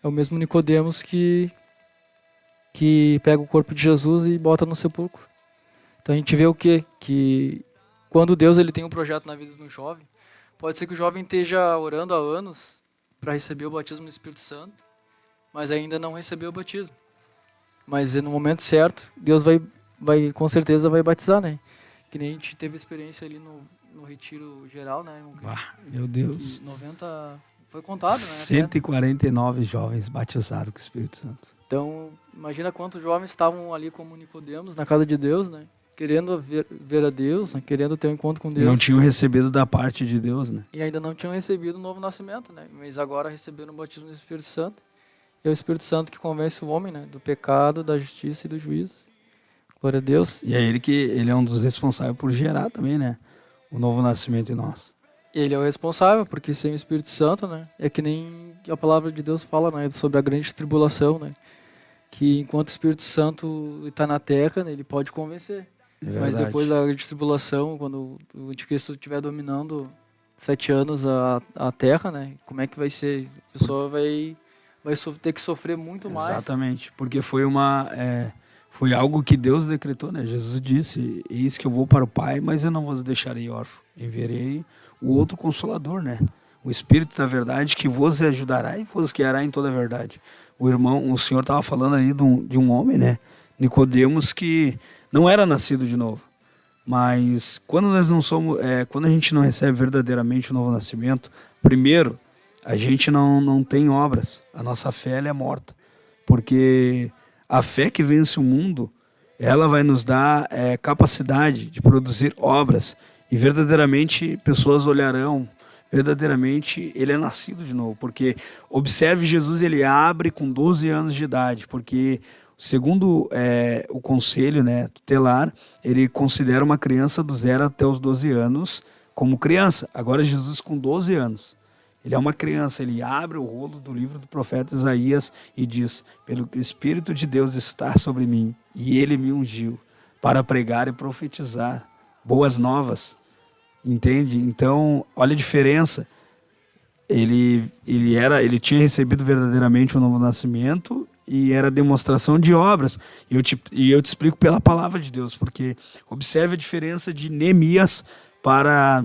é o mesmo Nicodemos que pega o corpo de Jesus e bota no sepulcro. Então a gente vê o quê? Que quando Deus ele tem um projeto na vida de um jovem, pode ser que o jovem esteja orando há anos para receber o batismo do Espírito Santo, mas ainda não recebeu o batismo. Mas no momento certo, Deus vai com certeza vai batizar, né? Que nem a gente teve experiência ali no retiro geral, né? Meu Deus. 90 foi contado, né? 149 jovens batizados com o Espírito Santo. Então, imagina quantos jovens estavam ali como Nicodemos na casa de Deus, né? Querendo ver a Deus, né? Querendo ter um encontro com Deus. Não tinham recebido da parte de Deus, né? E ainda não tinham recebido o novo nascimento, né? Mas agora receberam o batismo do Espírito Santo. E é o Espírito Santo que convence o homem, né? Do pecado, da justiça e do juízo. Glória a Deus. E é ele é um dos responsáveis por gerar também, né? O novo nascimento em nós. Ele é o responsável, porque sem o Espírito Santo, né? É que nem a palavra de Deus fala, né? Sobre a grande tribulação, né? Que enquanto o Espírito Santo está na terra, né, ele pode convencer. Mas depois da grande tribulação, quando o anticristo estiver dominando 7 anos a terra, né? Como é que vai ser? A pessoa vai ter que sofrer muito mais. Exatamente, porque foi foi algo que Deus decretou, né? Jesus disse, eis que eu vou para o Pai, mas eu não vos deixarei órfão. Enviarei o outro Consolador, né? O Espírito da verdade que vos ajudará e vos guiará em toda a verdade. O senhor estava falando ali de um homem, né? Nicodemos, que não era nascido de novo. Mas quando nós não somos, quando a gente não recebe verdadeiramente o novo nascimento, primeiro, a gente não tem obras. A nossa fé ela é morta. Porque a fé que vence o mundo, ela vai nos dar capacidade de produzir obras. E verdadeiramente pessoas olharão, verdadeiramente ele é nascido de novo. Porque observe, Jesus ele abre com 12 anos de idade. Porque segundo o conselho, né, tutelar, ele considera uma criança do 0 até os 12 anos como criança. Agora Jesus com 12 anos. Ele é uma criança, ele abre o rolo do livro do profeta Isaías e diz, pelo que o Espírito de Deus está sobre mim, e ele me ungiu para pregar e profetizar boas novas. Entende? Então, olha a diferença. Ele tinha recebido verdadeiramente o novo nascimento e era demonstração de obras. E eu te explico pela palavra de Deus, porque observe a diferença de Neemias para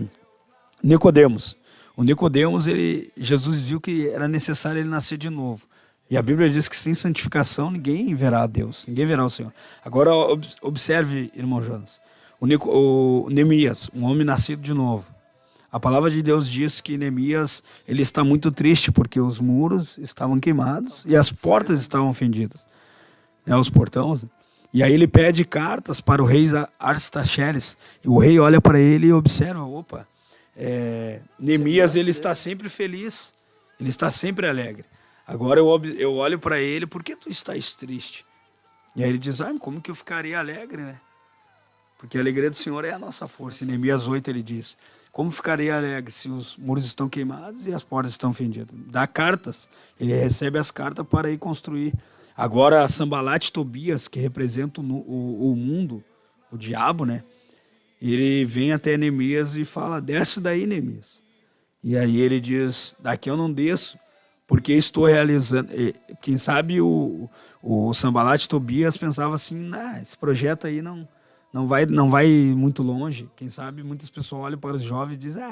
Nicodemos. O Nicodemos, Jesus viu que era necessário ele nascer de novo. E a Bíblia diz que sem santificação ninguém verá a Deus, ninguém verá o Senhor. Agora observe, irmão Jonas, o Neemias, um homem nascido de novo. A palavra de Deus diz que Neemias ele está muito triste porque os muros estavam queimados e as portas estavam fendidas. Os portões. Né? E aí ele pede cartas para o rei Artaxerxes. E o rei olha para ele e observa, opa, Neemias ele está sempre feliz, ele está sempre alegre. Agora eu olho para ele, por que tu estás triste? E aí ele diz, como que eu ficaria alegre, né? Porque a alegria do Senhor é a nossa força. Em Neemias 8 ele diz, como ficaria alegre se os muros estão queimados e as portas estão fendidas? Dá cartas, ele recebe as cartas para ir construir. Agora Sambalat e Tobias, que representam o mundo, o diabo, né? Ele vem até Neemias e fala, desce daí, Neemias. E aí ele diz, daqui eu não desço, porque estou realizando. Quem sabe o Sambalat e Tobias pensava assim, esse projeto aí não vai muito longe. Quem sabe muitas pessoas olham para os jovens e dizem,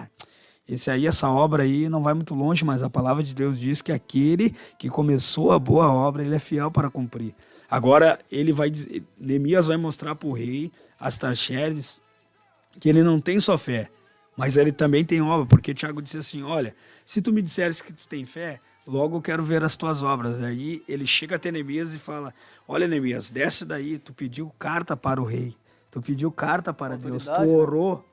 essa obra aí não vai muito longe, mas a palavra de Deus diz que aquele que começou a boa obra, ele é fiel para cumprir. Agora Neemias vai mostrar para o rei Artaxerxes que ele não tem só fé, mas ele também tem obra, porque Tiago disse assim, olha, se tu me disseres que tu tem fé, logo eu quero ver as tuas obras. Aí ele chega até Neemias e fala, olha Neemias, desce daí, tu pediu carta para o rei, tu pediu carta para Deus, tu orou,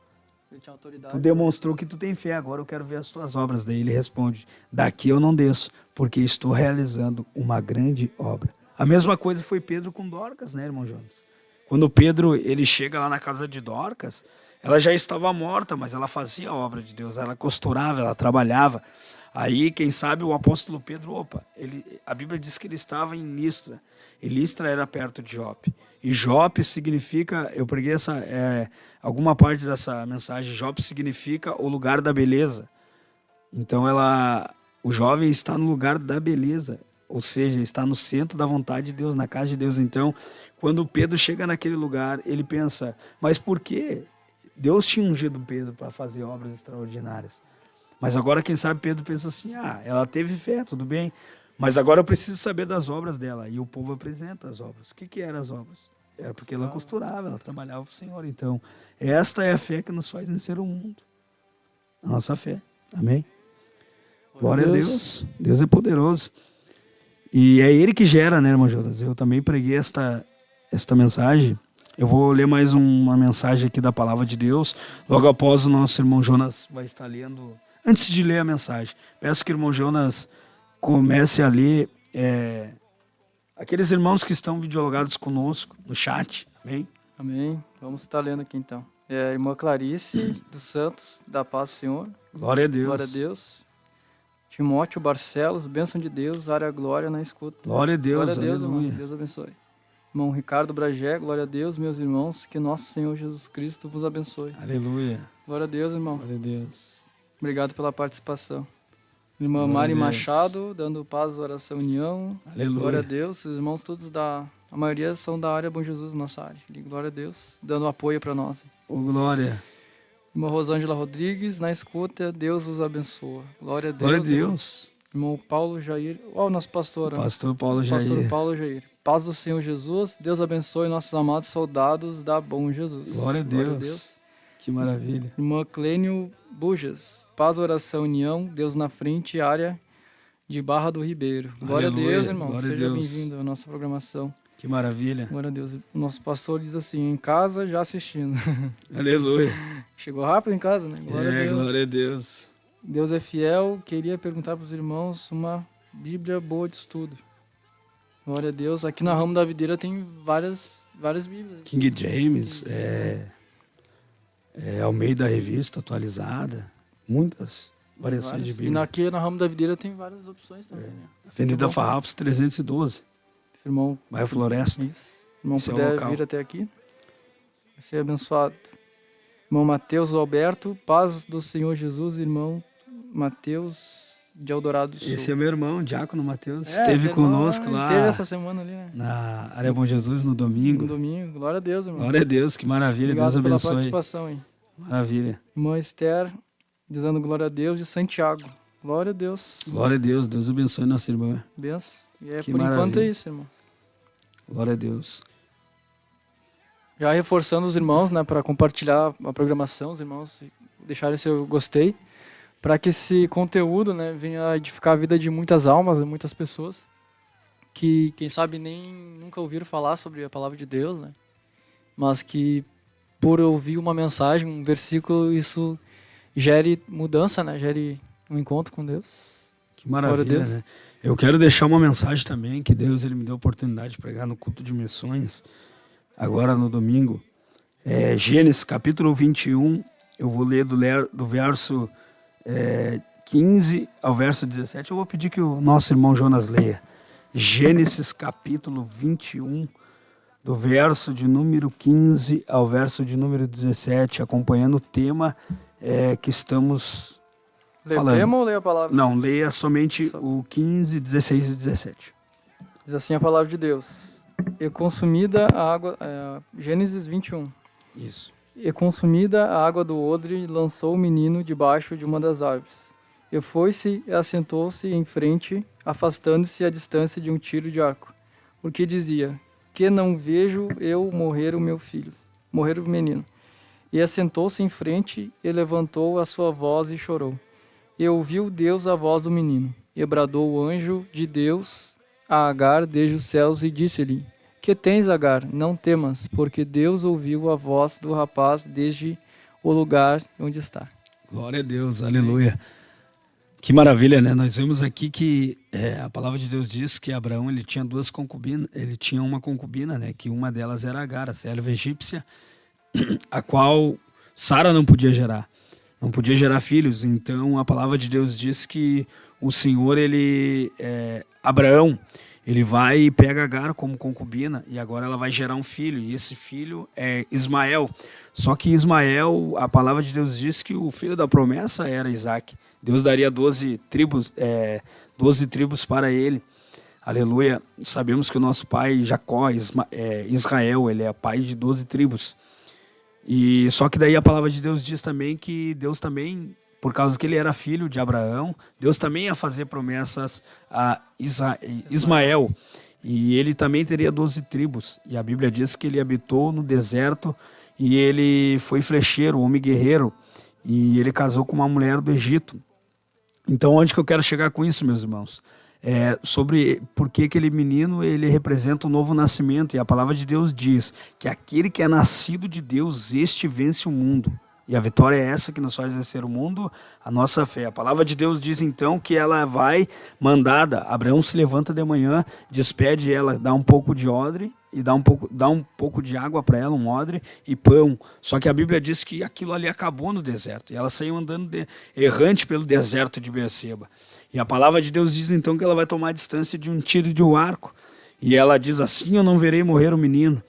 tu demonstrou que tu tem fé, agora eu quero ver as tuas obras. Daí ele responde, daqui eu não desço, porque estou realizando uma grande obra. A mesma coisa foi Pedro com Dorcas, né, irmão Jonas? Quando Pedro ele chega lá na casa de Dorcas, Ela já estava morta, mas ela fazia a obra de Deus, ela costurava, ela trabalhava. Aí, quem sabe, o apóstolo Pedro, a Bíblia diz que ele estava em Listra, e Listra era perto de Jope. E Jope significa, eu preguei alguma parte dessa mensagem, Jope significa o lugar da beleza. Então, o jovem está no lugar da beleza, ou seja, está no centro da vontade de Deus, na casa de Deus. Então, quando Pedro chega naquele lugar, ele pensa, mas por quê? Deus tinha ungido Pedro para fazer obras extraordinárias. Mas agora, quem sabe, Pedro pensa assim, ela teve fé, tudo bem, mas agora eu preciso saber das obras dela. E o povo apresenta as obras. O que eram as obras? Era porque ela costurava, ela trabalhava para o Senhor. Então, esta é a fé que nos faz vencer o mundo. A nossa fé. Amém? Glória a Deus. Deus é poderoso. E é Ele que gera, né, irmão Jonas? Eu também preguei esta mensagem. Eu vou ler mais uma mensagem aqui da Palavra de Deus. Logo após, o nosso irmão Jonas vai estar lendo. Antes de ler a mensagem, peço que o irmão Jonas comece a ler aqueles irmãos que estão videologados conosco no chat. Amém? Amém. Vamos estar lendo aqui então. A irmã Clarice dos Santos, da Paz do Senhor. Glória a Deus. Glória a Deus. Timóteo Barcelos, bênção de Deus, área glória na escuta. Glória a Deus, glória a Deus, aleluia. Irmão. Deus abençoe. Irmão Ricardo Bragé, glória a Deus, meus irmãos, que nosso Senhor Jesus Cristo vos abençoe. Aleluia. Glória a Deus, irmão. Glória a Deus. Obrigado pela participação. Irmã Mari Machado, dando paz, oração, união. Aleluia. Glória a Deus. Os irmãos todos a maioria são da área Bom Jesus, nossa área. Glória a Deus, dando apoio para nós. Glória. Irmã Rosângela Rodrigues, na escuta, Deus os abençoa. Glória a Deus. Glória a Deus. Irmão Paulo Jair, o nosso pastor. Pastor Paulo Jair. Pastor Paulo Jair. Paz do Senhor Jesus, Deus abençoe nossos amados soldados da Bom Jesus. Glória a Deus. Glória a Deus. Que maravilha. Irmã Clênio Bujas, paz, oração, união, Deus na frente, área de Barra do Ribeiro. Glória a Deus, irmão. Glória Seja bem-vindo à nossa programação. Que maravilha. Glória a Deus. O nosso pastor diz assim, em casa já assistindo. Aleluia. Chegou rápido em casa, né? Glória a Deus. Glória a Deus. Deus é fiel. Queria perguntar para os irmãos uma Bíblia boa de estudo. Glória a Deus. Aqui na Ramo da Videira tem várias Bíblias. King James, Almeida Revista Atualizada, muitas variações de Bíblia. E aqui na Ramo da Videira tem várias opções também. Né? Avenida Farrapos 312. Se irmão, bairro Floresta. Isso. Se irmão puder vir até aqui, vai ser abençoado. Irmão Mateus Alberto, paz do Senhor Jesus, irmão Mateus de Eldorado do Sul. Esse é meu irmão, Diácono Mateus, esteve conosco lá. Esteve essa semana ali, né? Na área Bom Jesus no domingo. No domingo, glória a Deus, irmão. Glória a Deus, que maravilha. Obrigado Deus abençoe. pela participação, hein? Maravilha. Irmã Esther, dizendo glória a Deus, de Santiago. Glória a Deus. Glória a Deus, Deus abençoe nossa irmã. Benção. E que por maravilha. Enquanto é isso, irmão. Glória a Deus. Já reforçando os irmãos, né, para compartilhar a programação, os irmãos deixarem seu gostei, para que esse conteúdo, né, venha edificar a vida de muitas almas, de muitas pessoas, que quem sabe nunca ouviram falar sobre a palavra de Deus, né, mas que por ouvir uma mensagem, um versículo, isso gere mudança, né, gere um encontro com Deus. Que maravilha, Deus. né? Eu quero deixar uma mensagem também, que Deus ele me deu a oportunidade de pregar no culto de missões, agora no domingo. Gênesis capítulo 21, eu vou ler do verso 15 ao verso 17. Eu vou pedir que o nosso irmão Jonas leia. Gênesis capítulo 21, do verso de número 15 ao verso de número 17, acompanhando o tema que estamos falando. Lê o tema ou lê a palavra? Não, leia somente o 15, 16 e 17. Diz assim a palavra de Deus. E consumida a água... Gênesis 21. Isso. E consumida a água do odre, lançou o menino debaixo de uma das árvores. E foi-se e assentou-se em frente, afastando-se a distância de um tiro de arco. Porque dizia, que não vejo eu morrer o meu filho, morrer o menino. E assentou-se em frente, e levantou a sua voz e chorou. E ouviu Deus a voz do menino. E bradou o anjo de Deus a Agar desde os céus e disse-lhe, que tens, Agar? Não temas, porque Deus ouviu a voz do rapaz desde o lugar onde está. Glória a Deus, aleluia. Que maravilha, né? Nós vemos aqui que a palavra de Deus diz que Abraão ele tinha duas concubinas, ele tinha uma concubina, né? Que uma delas era Agar, a serva egípcia, a qual Sara não podia gerar. Não podia gerar filhos. Então a palavra de Deus diz que o Senhor, Abraão, ele vai e pega Agar como concubina e agora ela vai gerar um filho. E esse filho é Ismael. Só que Ismael, a palavra de Deus diz que o filho da promessa era Isaac. Deus daria 12 tribos para ele. Aleluia. Sabemos que o nosso pai Jacó, Israel, ele é pai de 12 tribos. E só que daí a palavra de Deus diz também que Deus também, por causa que ele era filho de Abraão, Deus também ia fazer promessas a Ismael. E ele também teria 12 tribos. E a Bíblia diz que ele habitou no deserto e ele foi flecheiro, homem guerreiro. E ele casou com uma mulher do Egito. Então onde que eu quero chegar com isso, meus irmãos? Sobre porque aquele menino ele representa um novo nascimento, e a palavra de Deus diz que aquele que é nascido de Deus, este vence o mundo, e a vitória é essa que nos faz vencer o mundo, a nossa fé. A palavra de Deus diz então que ela vai mandada, Abraão se levanta de manhã, despede ela, dá um pouco de odre e dá um pouco de água para ela, um odre e pão. Só que a Bíblia diz que aquilo ali acabou no deserto, e ela saiu andando errante pelo deserto de Berseba. E a palavra de Deus diz então que ela vai tomar a distância de um tiro de um arco. E ela diz assim: eu não verei morrer o menino.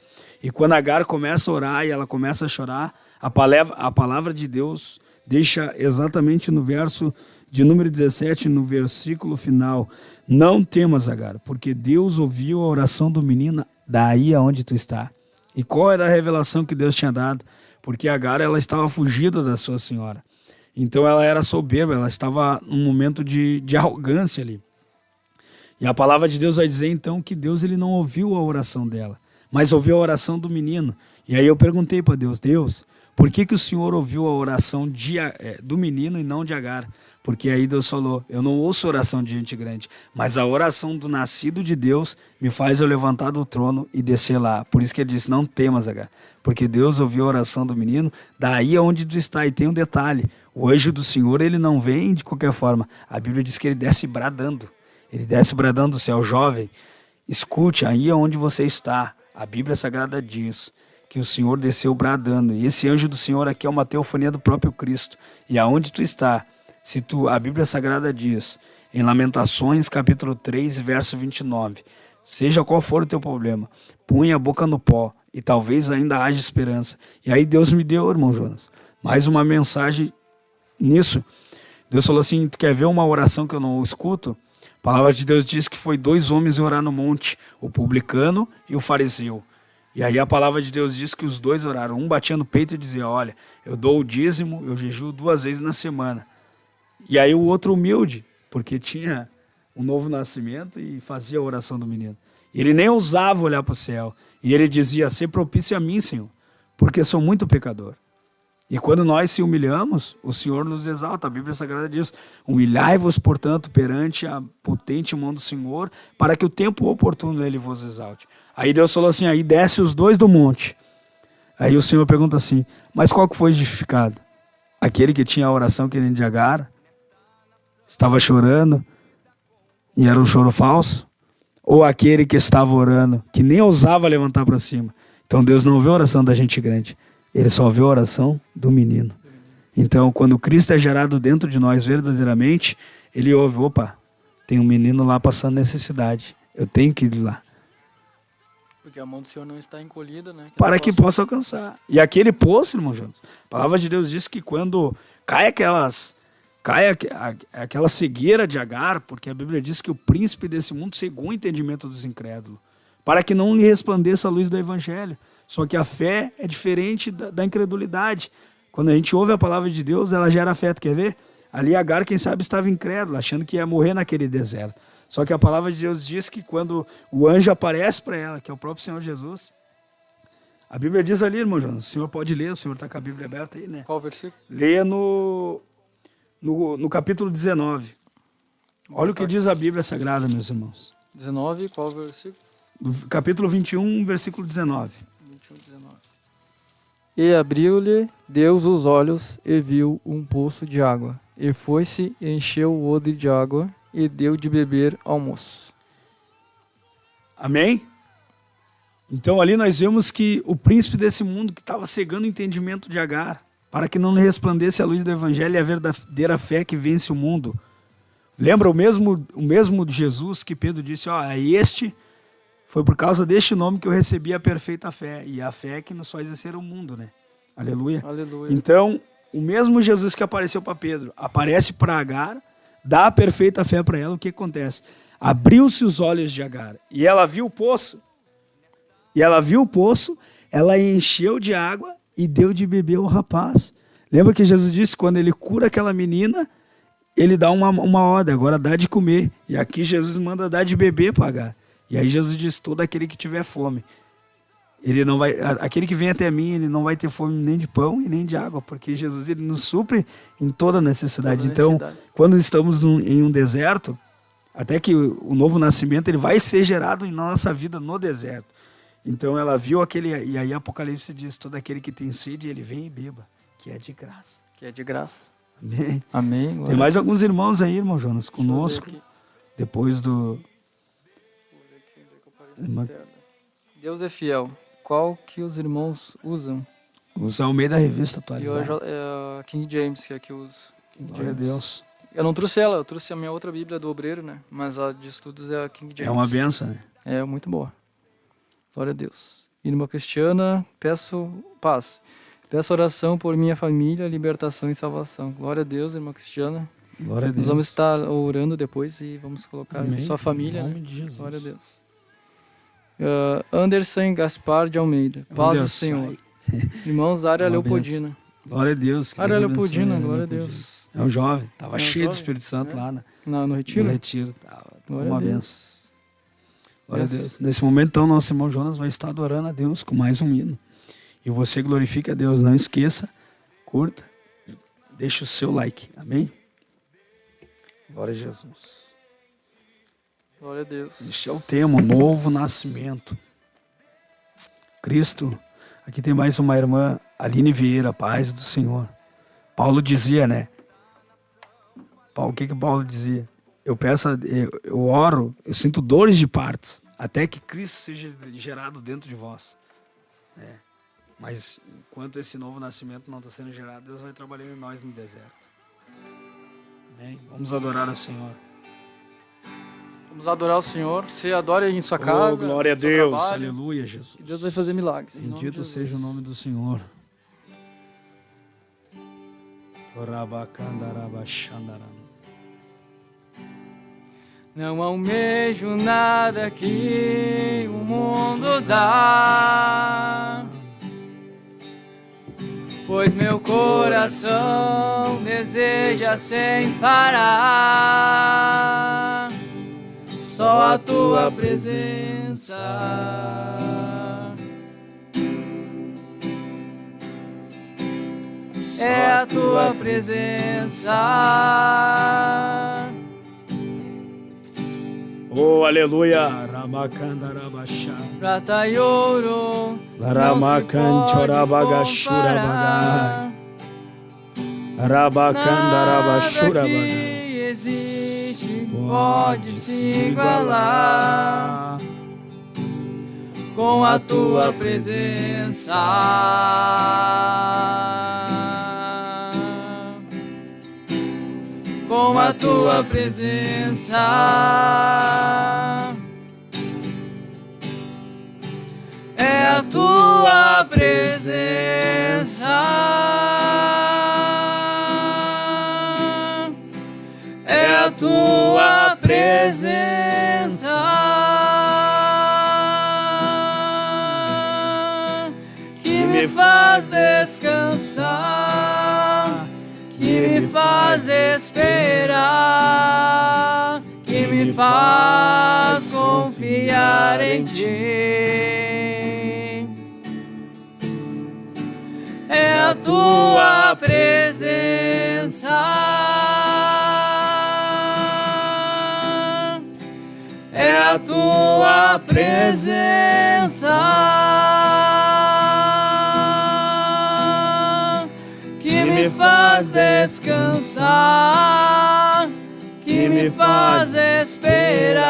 E quando Agar começa a orar e ela começa a chorar, a palavra de Deus deixa exatamente no verso de número 17, no versículo final: não temas, Agar, porque Deus ouviu a oração do menino daí aonde tu está. E qual era a revelação que Deus tinha dado? Porque Agar, ela estava fugida da sua senhora. Então ela era soberba, ela estava num momento de arrogância ali. E a palavra de Deus vai dizer então que Deus ele não ouviu a oração dela, mas ouviu a oração do menino. E aí eu perguntei para Deus: Deus, por que o Senhor ouviu a oração do menino e não de Agar? Porque aí Deus falou: eu não ouço oração de gente grande, mas a oração do nascido de Deus me faz eu levantar do trono e descer lá. Por isso que ele disse: não temas, Agar, porque Deus ouviu a oração do menino daí aonde tu está. E tem um detalhe: o anjo do Senhor, ele não vem de qualquer forma. A Bíblia diz que ele desce bradando. Ele desce bradando do céu: jovem, escute, aí aonde você está. A Bíblia Sagrada diz que o Senhor desceu bradando. E esse anjo do Senhor aqui é uma teofania do próprio Cristo. E aonde tu está, a Bíblia Sagrada diz, em Lamentações, capítulo 3, verso 29, seja qual for o teu problema, põe a boca no pó e talvez ainda haja esperança. E aí Deus me deu, irmão Jonas, mais uma mensagem nisso. Deus falou assim: tu quer ver uma oração que eu não escuto? A palavra de Deus diz que foi 2 homens orar no monte, o publicano e o fariseu. E aí a palavra de Deus diz que os 2 oraram, um batia no peito e dizia: olha, eu dou o dízimo, eu jejuo 2 vezes na semana. E aí o outro humilde, porque tinha um novo nascimento e fazia a oração do menino. Ele nem ousava olhar para o céu. E ele dizia: "Sê propício a mim, Senhor, porque sou muito pecador." E quando nós se humilhamos, o Senhor nos exalta. A Bíblia Sagrada diz: "Humilhai-vos, portanto, perante a potente mão do Senhor, para que o tempo oportuno ele vos exalte." Aí Deus falou assim: aí desce os 2 do monte. Aí o Senhor pergunta assim: mas qual que foi justificado? Aquele que tinha a oração que nem de Agar, estava chorando e era um choro falso? Ou aquele que estava orando, que nem ousava levantar para cima? Então Deus não ouviu a oração da gente grande, ele só ouviu a oração do menino. Então quando Cristo é gerado dentro de nós verdadeiramente, ele ouve: opa, tem um menino lá passando necessidade, eu tenho que ir lá. Porque a mão do Senhor não está encolhida, né? Para que possa alcançar. E aquele poço, irmão Jonas, a palavra de Deus diz que quando cai aquela cegueira de Agar, porque a Bíblia diz que o príncipe desse mundo cegou o entendimento dos incrédulos, para que não lhe resplandeça a luz do evangelho. Só que a fé é diferente da incredulidade. Quando a gente ouve a palavra de Deus, ela gera fé. Tu quer ver? Ali Agar, quem sabe, estava incrédula, achando que ia morrer naquele deserto. Só que a palavra de Deus diz que quando o anjo aparece para ela, que é o próprio Senhor Jesus, a Bíblia diz ali, irmão Jonas, o senhor pode ler, o senhor está com a Bíblia aberta aí, né? Qual versículo? Leia no capítulo 19. Olha o que diz a Bíblia Sagrada, meus irmãos. 19, qual versículo? Do capítulo 21, versículo 19. 21, 19. E abriu-lhe Deus os olhos e viu um poço de água. E foi-se, encheu o odre de água e deu de beber ao moço. Amém? Então ali nós vemos que o príncipe desse mundo que estava cegando o entendimento de Agar, para que não lhe resplandeça a luz do evangelho e a verdadeira fé que vence o mundo. Lembra o mesmo de Jesus que Pedro disse, foi por causa deste nome que eu recebi a perfeita fé, e a fé que nos faz vencer o mundo, né? Aleluia. Aleluia. Então, o mesmo Jesus que apareceu para Pedro, aparece para Agar, dá a perfeita fé para ela. O que acontece? Abriu-se os olhos de Agar e ela viu o poço. Ela encheu de água e deu de beber ao rapaz. Lembra que Jesus disse, quando ele cura aquela menina, ele dá uma ordem, agora dá de comer. E aqui Jesus manda dar de beber para Agar. E aí Jesus diz, todo aquele que tiver fome, aquele que vem até mim, ele não vai ter fome nem de pão e nem de água, porque Jesus, ele nos supre em toda necessidade. Então, quando estamos em um deserto, até que o novo nascimento, ele vai ser gerado em nossa vida no deserto. Então ela viu e aí Apocalipse diz, todo aquele que tem sede, ele vem e beba, que é de graça. Que é de graça. Amém. Amém. Tem mais alguns irmãos aí, irmão Jonas, conosco, depois do... Deus é fiel. Qual que os irmãos usam? Usa o meio da revista atualizada. E hoje é a King James que é que uso. Glória a Deus. Eu não trouxe ela, eu trouxe a minha outra Bíblia do Obreiro, né? Mas a de estudos é a King James. É uma benção, né? É muito boa. Glória a Deus. Irmã Cristiana, peço paz. Peço oração por minha família, libertação e salvação. Glória a Deus, irmã Cristiana. Glória a Deus. Nós vamos estar orando depois e vamos colocar sua família. Em nome né? de Jesus. Glória a Deus. Anderson Gaspar de Almeida. Paz do Senhor. Irmãos, Área Leopoldina. Glória a Deus. Área Leopoldina, glória a Deus. É um jovem. Estava cheio do Espírito Santo lá. No retiro? No retiro. Glória uma a Deus. benção. Glória a Deus. Nesse momento, então, nosso irmão Jonas vai estar adorando a Deus com mais um hino. E você glorifica a Deus. Não esqueça, curta, deixa o seu like. Amém? Glória a Jesus. Glória a Deus. Este é o tema, o novo nascimento. Cristo. Aqui tem mais uma irmã, Aline Vieira, paz do Senhor. Paulo dizia, né? O que Paulo dizia? Eu oro, eu sinto dores de partos, até que Cristo seja gerado dentro de vós. Mas enquanto esse novo nascimento não está sendo gerado, Deus vai trabalhando em nós no deserto. Amém? Vamos adorar o Senhor. Vamos adorar o Senhor. Você adora em sua casa. Glória a Deus. Trabalho. Aleluia, Jesus. E Deus vai fazer milagres. Bendito seja o nome do Senhor. Não almejo nada que o mundo dá, pois meu coração deseja sem parar só a tua presença. É a tua presença. Oh, aleluia. Ramakandarabasha. Prata e ouro. Ramakanchorabagashurabagai. Rabakandarabashurabagai. Pode se igualar com a tua presença, com a tua presença. É a tua presença, é a tua presença que me faz descansar, que me faz esperar, que me faz confiar em ti. É a tua presença, é a tua presença que me faz descansar, que me faz esperar,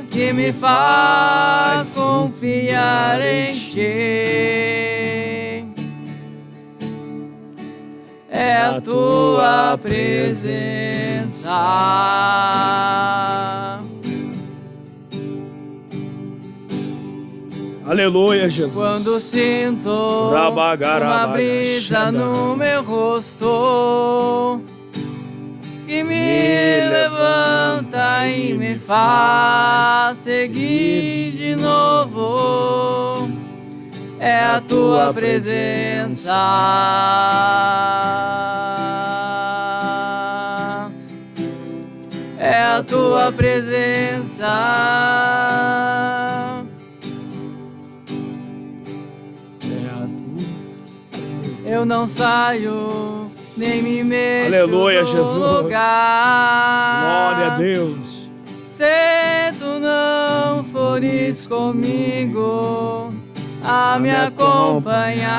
que me faz confiar em ti. a tua presença. Aleluia, Jesus. Quando sinto uma brisa no meu rosto que me levanta e me faz seguir de novo, é a tua presença. É a tua presença. Eu não saio, nem me mexo. Aleluia, no Jesus. lugar. Glória a Deus. Se tu não fores comigo a me acompanhar,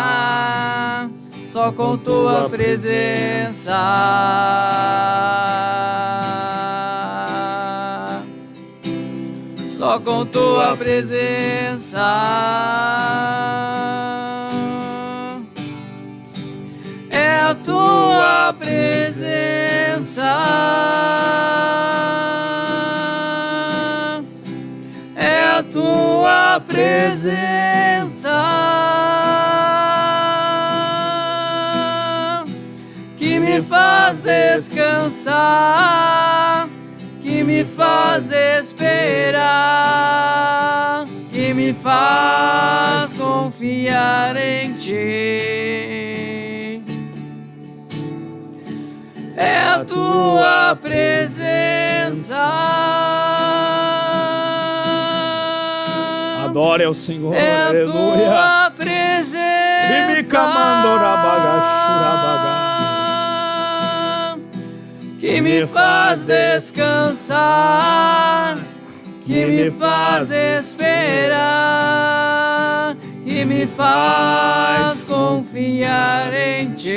só com tua presença. Só com tua presença. É a tua presença. É a tua presença que me faz descansar, que me faz esperar, que me faz confiar em ti. É a tua presença. Adore ao Senhor. É aleluia. A tua presença que me faz descansar, que me faz esperar, que me faz confiar em ti.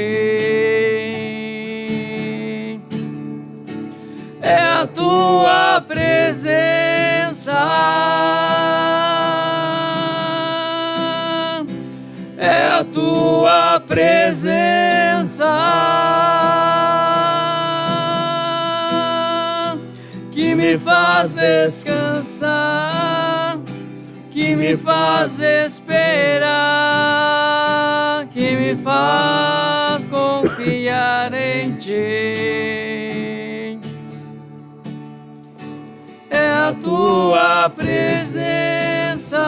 É a tua presença. É a tua presença que me faz descansar, que me faz esperar, que me faz confiar em ti. É a tua presença.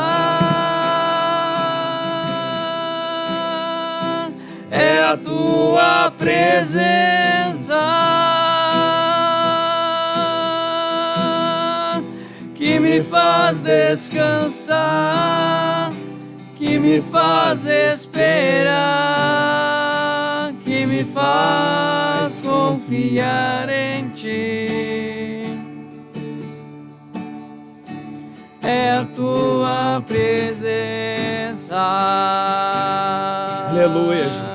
É a tua presença que me faz descansar, que me faz esperar, que me faz confiar em ti. É a tua presença. Aleluia, Jesus.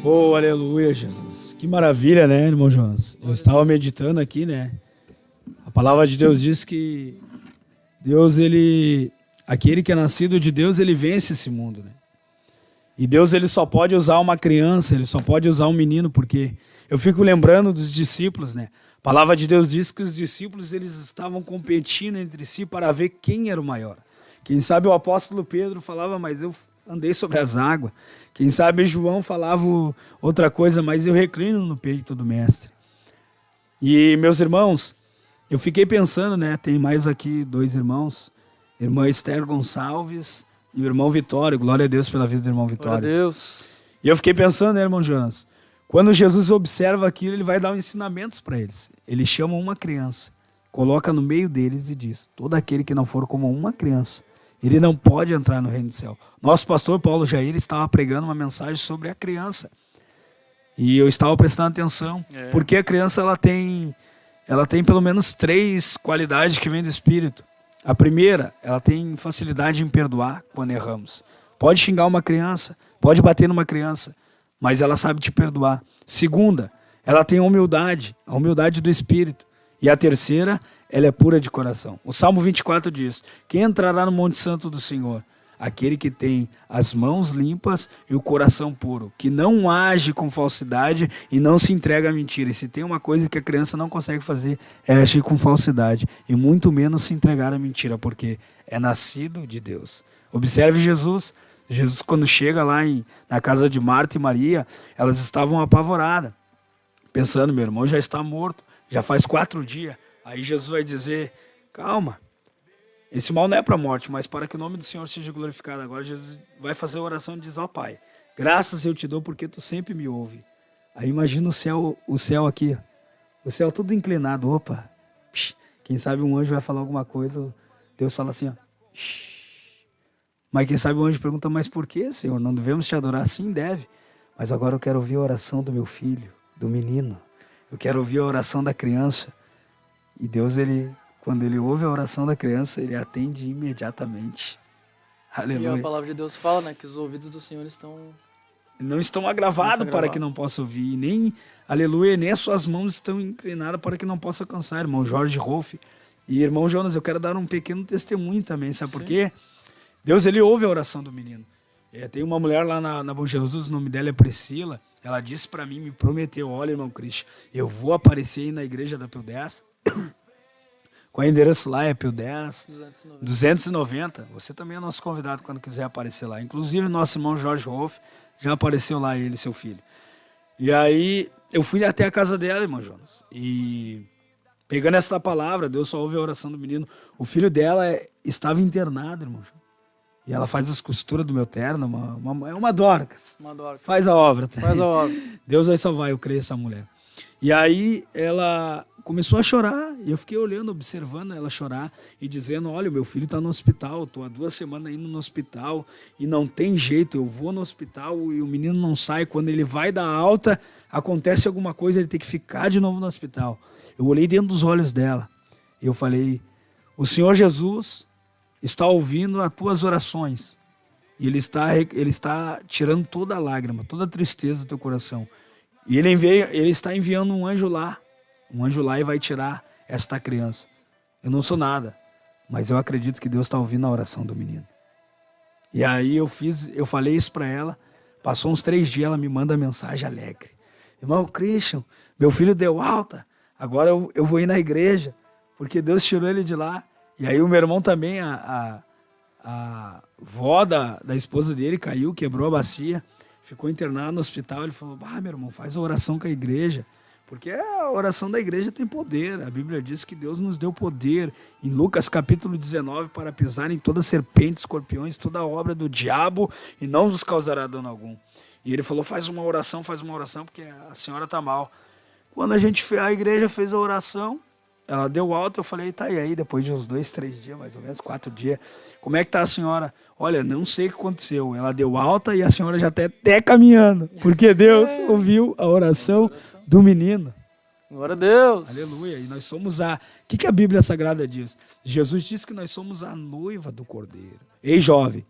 Oh, aleluia, Jesus. Que maravilha, né, irmão Jonas? Eu estava meditando aqui, né? A palavra de Deus diz que Deus, aquele que é nascido de Deus, ele vence esse mundo, né? E Deus, ele só pode usar uma criança, ele só pode usar um menino, porque eu fico lembrando dos discípulos, né? A palavra de Deus diz que os discípulos, eles estavam competindo entre si para ver quem era o maior. Quem sabe o apóstolo Pedro falava, mas eu andei sobre as águas. Quem sabe João falava outra coisa, mas eu reclino no peito do mestre. E, meus irmãos, eu fiquei pensando, né? Tem mais aqui 2 irmãos, irmã Esther Gonçalves e o irmão Vitório. Glória a Deus pela vida do irmão Vitório. Glória a Deus. E eu fiquei pensando, né, irmão Jonas? Quando Jesus observa aquilo, ele vai dar ensinamentos para eles. Ele chama uma criança, coloca no meio deles e diz: todo aquele que não for como uma criança, ele não pode entrar no reino do céu. Nosso pastor Paulo Jair estava pregando uma mensagem sobre a criança. E eu estava prestando atenção. Porque a criança ela tem pelo menos 3 qualidades que vêm do Espírito. A primeira, ela tem facilidade em perdoar quando erramos. Pode xingar uma criança, pode bater numa criança, mas ela sabe te perdoar. Segunda, ela tem humildade, a humildade do Espírito. E a terceira, ela é pura de coração. O Salmo 24 diz: quem entrará no Monte Santo do Senhor? aquele que tem as mãos limpas e o coração puro, que não age com falsidade e não se entrega à mentira. E se tem uma coisa que a criança não consegue fazer, é agir com falsidade, e muito menos se entregar à mentira, porque é nascido de Deus. Observe Jesus. Jesus, quando chega lá na casa de Marta e Maria, elas estavam apavoradas, pensando, meu irmão já está morto, já faz 4 dias. Aí Jesus vai dizer, calma, esse mal não é para a morte, mas para que o nome do Senhor seja glorificado. Agora Jesus vai fazer a oração e diz, ó Pai, graças eu te dou porque tu sempre me ouve. Aí imagina o céu aqui, o céu tudo inclinado, opa, quem sabe um anjo vai falar alguma coisa, Deus fala assim, ó, mas quem sabe o anjo pergunta, mas por que, Senhor? Não devemos te adorar? Sim, deve. Mas agora eu quero ouvir a oração do meu filho, do menino. Eu quero ouvir a oração da criança. E Deus, quando ele ouve a oração da criança, ele atende imediatamente. Aleluia. E a palavra de Deus fala, né, que os ouvidos do Senhor não estão agravados para que não possa ouvir. Nem, aleluia, nem as suas mãos estão inclinadas para que não possa alcançar. Irmão Jorge Rolfe e irmão Jonas, eu quero dar um pequeno testemunho também. Sabe por quê? Deus, ele ouve a oração do menino. Tem uma mulher lá na Bom Jesus, o nome dela é Priscila. Ela disse para mim, me prometeu, olha, irmão Cristian, eu vou aparecer aí na igreja da Pio 10. Com o endereço lá é Pio 10, 290. Você também é nosso convidado quando quiser aparecer lá. Inclusive, nosso irmão Jorge Rolfe já apareceu lá, ele e seu filho. E aí, eu fui até a casa dela, irmão Jonas. E pegando essa palavra, Deus só ouve a oração do menino. O filho dela estava internado, irmão Jonas. E ela faz as costuras do meu terno, é uma Dorcas. Faz a obra. Faz a obra. Deus vai salvar, eu creio, essa mulher. E aí ela começou a chorar, e eu fiquei olhando, observando ela chorar e dizendo, olha, o meu filho está no hospital, estou há 2 semanas indo no hospital e não tem jeito, eu vou no hospital e o menino não sai, quando ele vai dar alta, acontece alguma coisa, ele tem que ficar de novo no hospital. Eu olhei dentro dos olhos dela e eu falei, o Senhor Jesus está ouvindo as tuas orações e ele está tirando toda a lágrima, toda a tristeza do teu coração. E ele está enviando um anjo lá e vai tirar esta criança. Eu não sou nada, mas eu acredito que Deus está ouvindo a oração do menino. E aí eu falei isso para ela, passou uns 3 dias, ela me manda mensagem alegre. Irmão Christian, meu filho deu alta, agora eu vou ir na igreja, porque Deus tirou ele de lá. E aí o meu irmão também, a vó da esposa dele caiu, quebrou a bacia, ficou internado no hospital. Ele falou, meu irmão, faz a oração com a igreja, porque a oração da igreja tem poder. A Bíblia diz que Deus nos deu poder, em Lucas capítulo 19, para pisar em toda serpente, escorpiões, toda obra do diabo, e não vos causará dano algum. E ele falou, faz uma oração, porque a senhora está mal. Quando a igreja fez a oração, ela deu alta, eu falei, tá, e aí, depois de uns 2, 3 dias, mais ou menos, 4 dias, como é que tá a senhora? Olha, não sei o que aconteceu. Ela deu alta e a senhora já está até caminhando, porque Deus ouviu a oração do menino. Glória a Deus. Aleluia. E nós somos o que a Bíblia Sagrada diz? Jesus diz que nós somos a noiva do Cordeiro. Ei, jovem,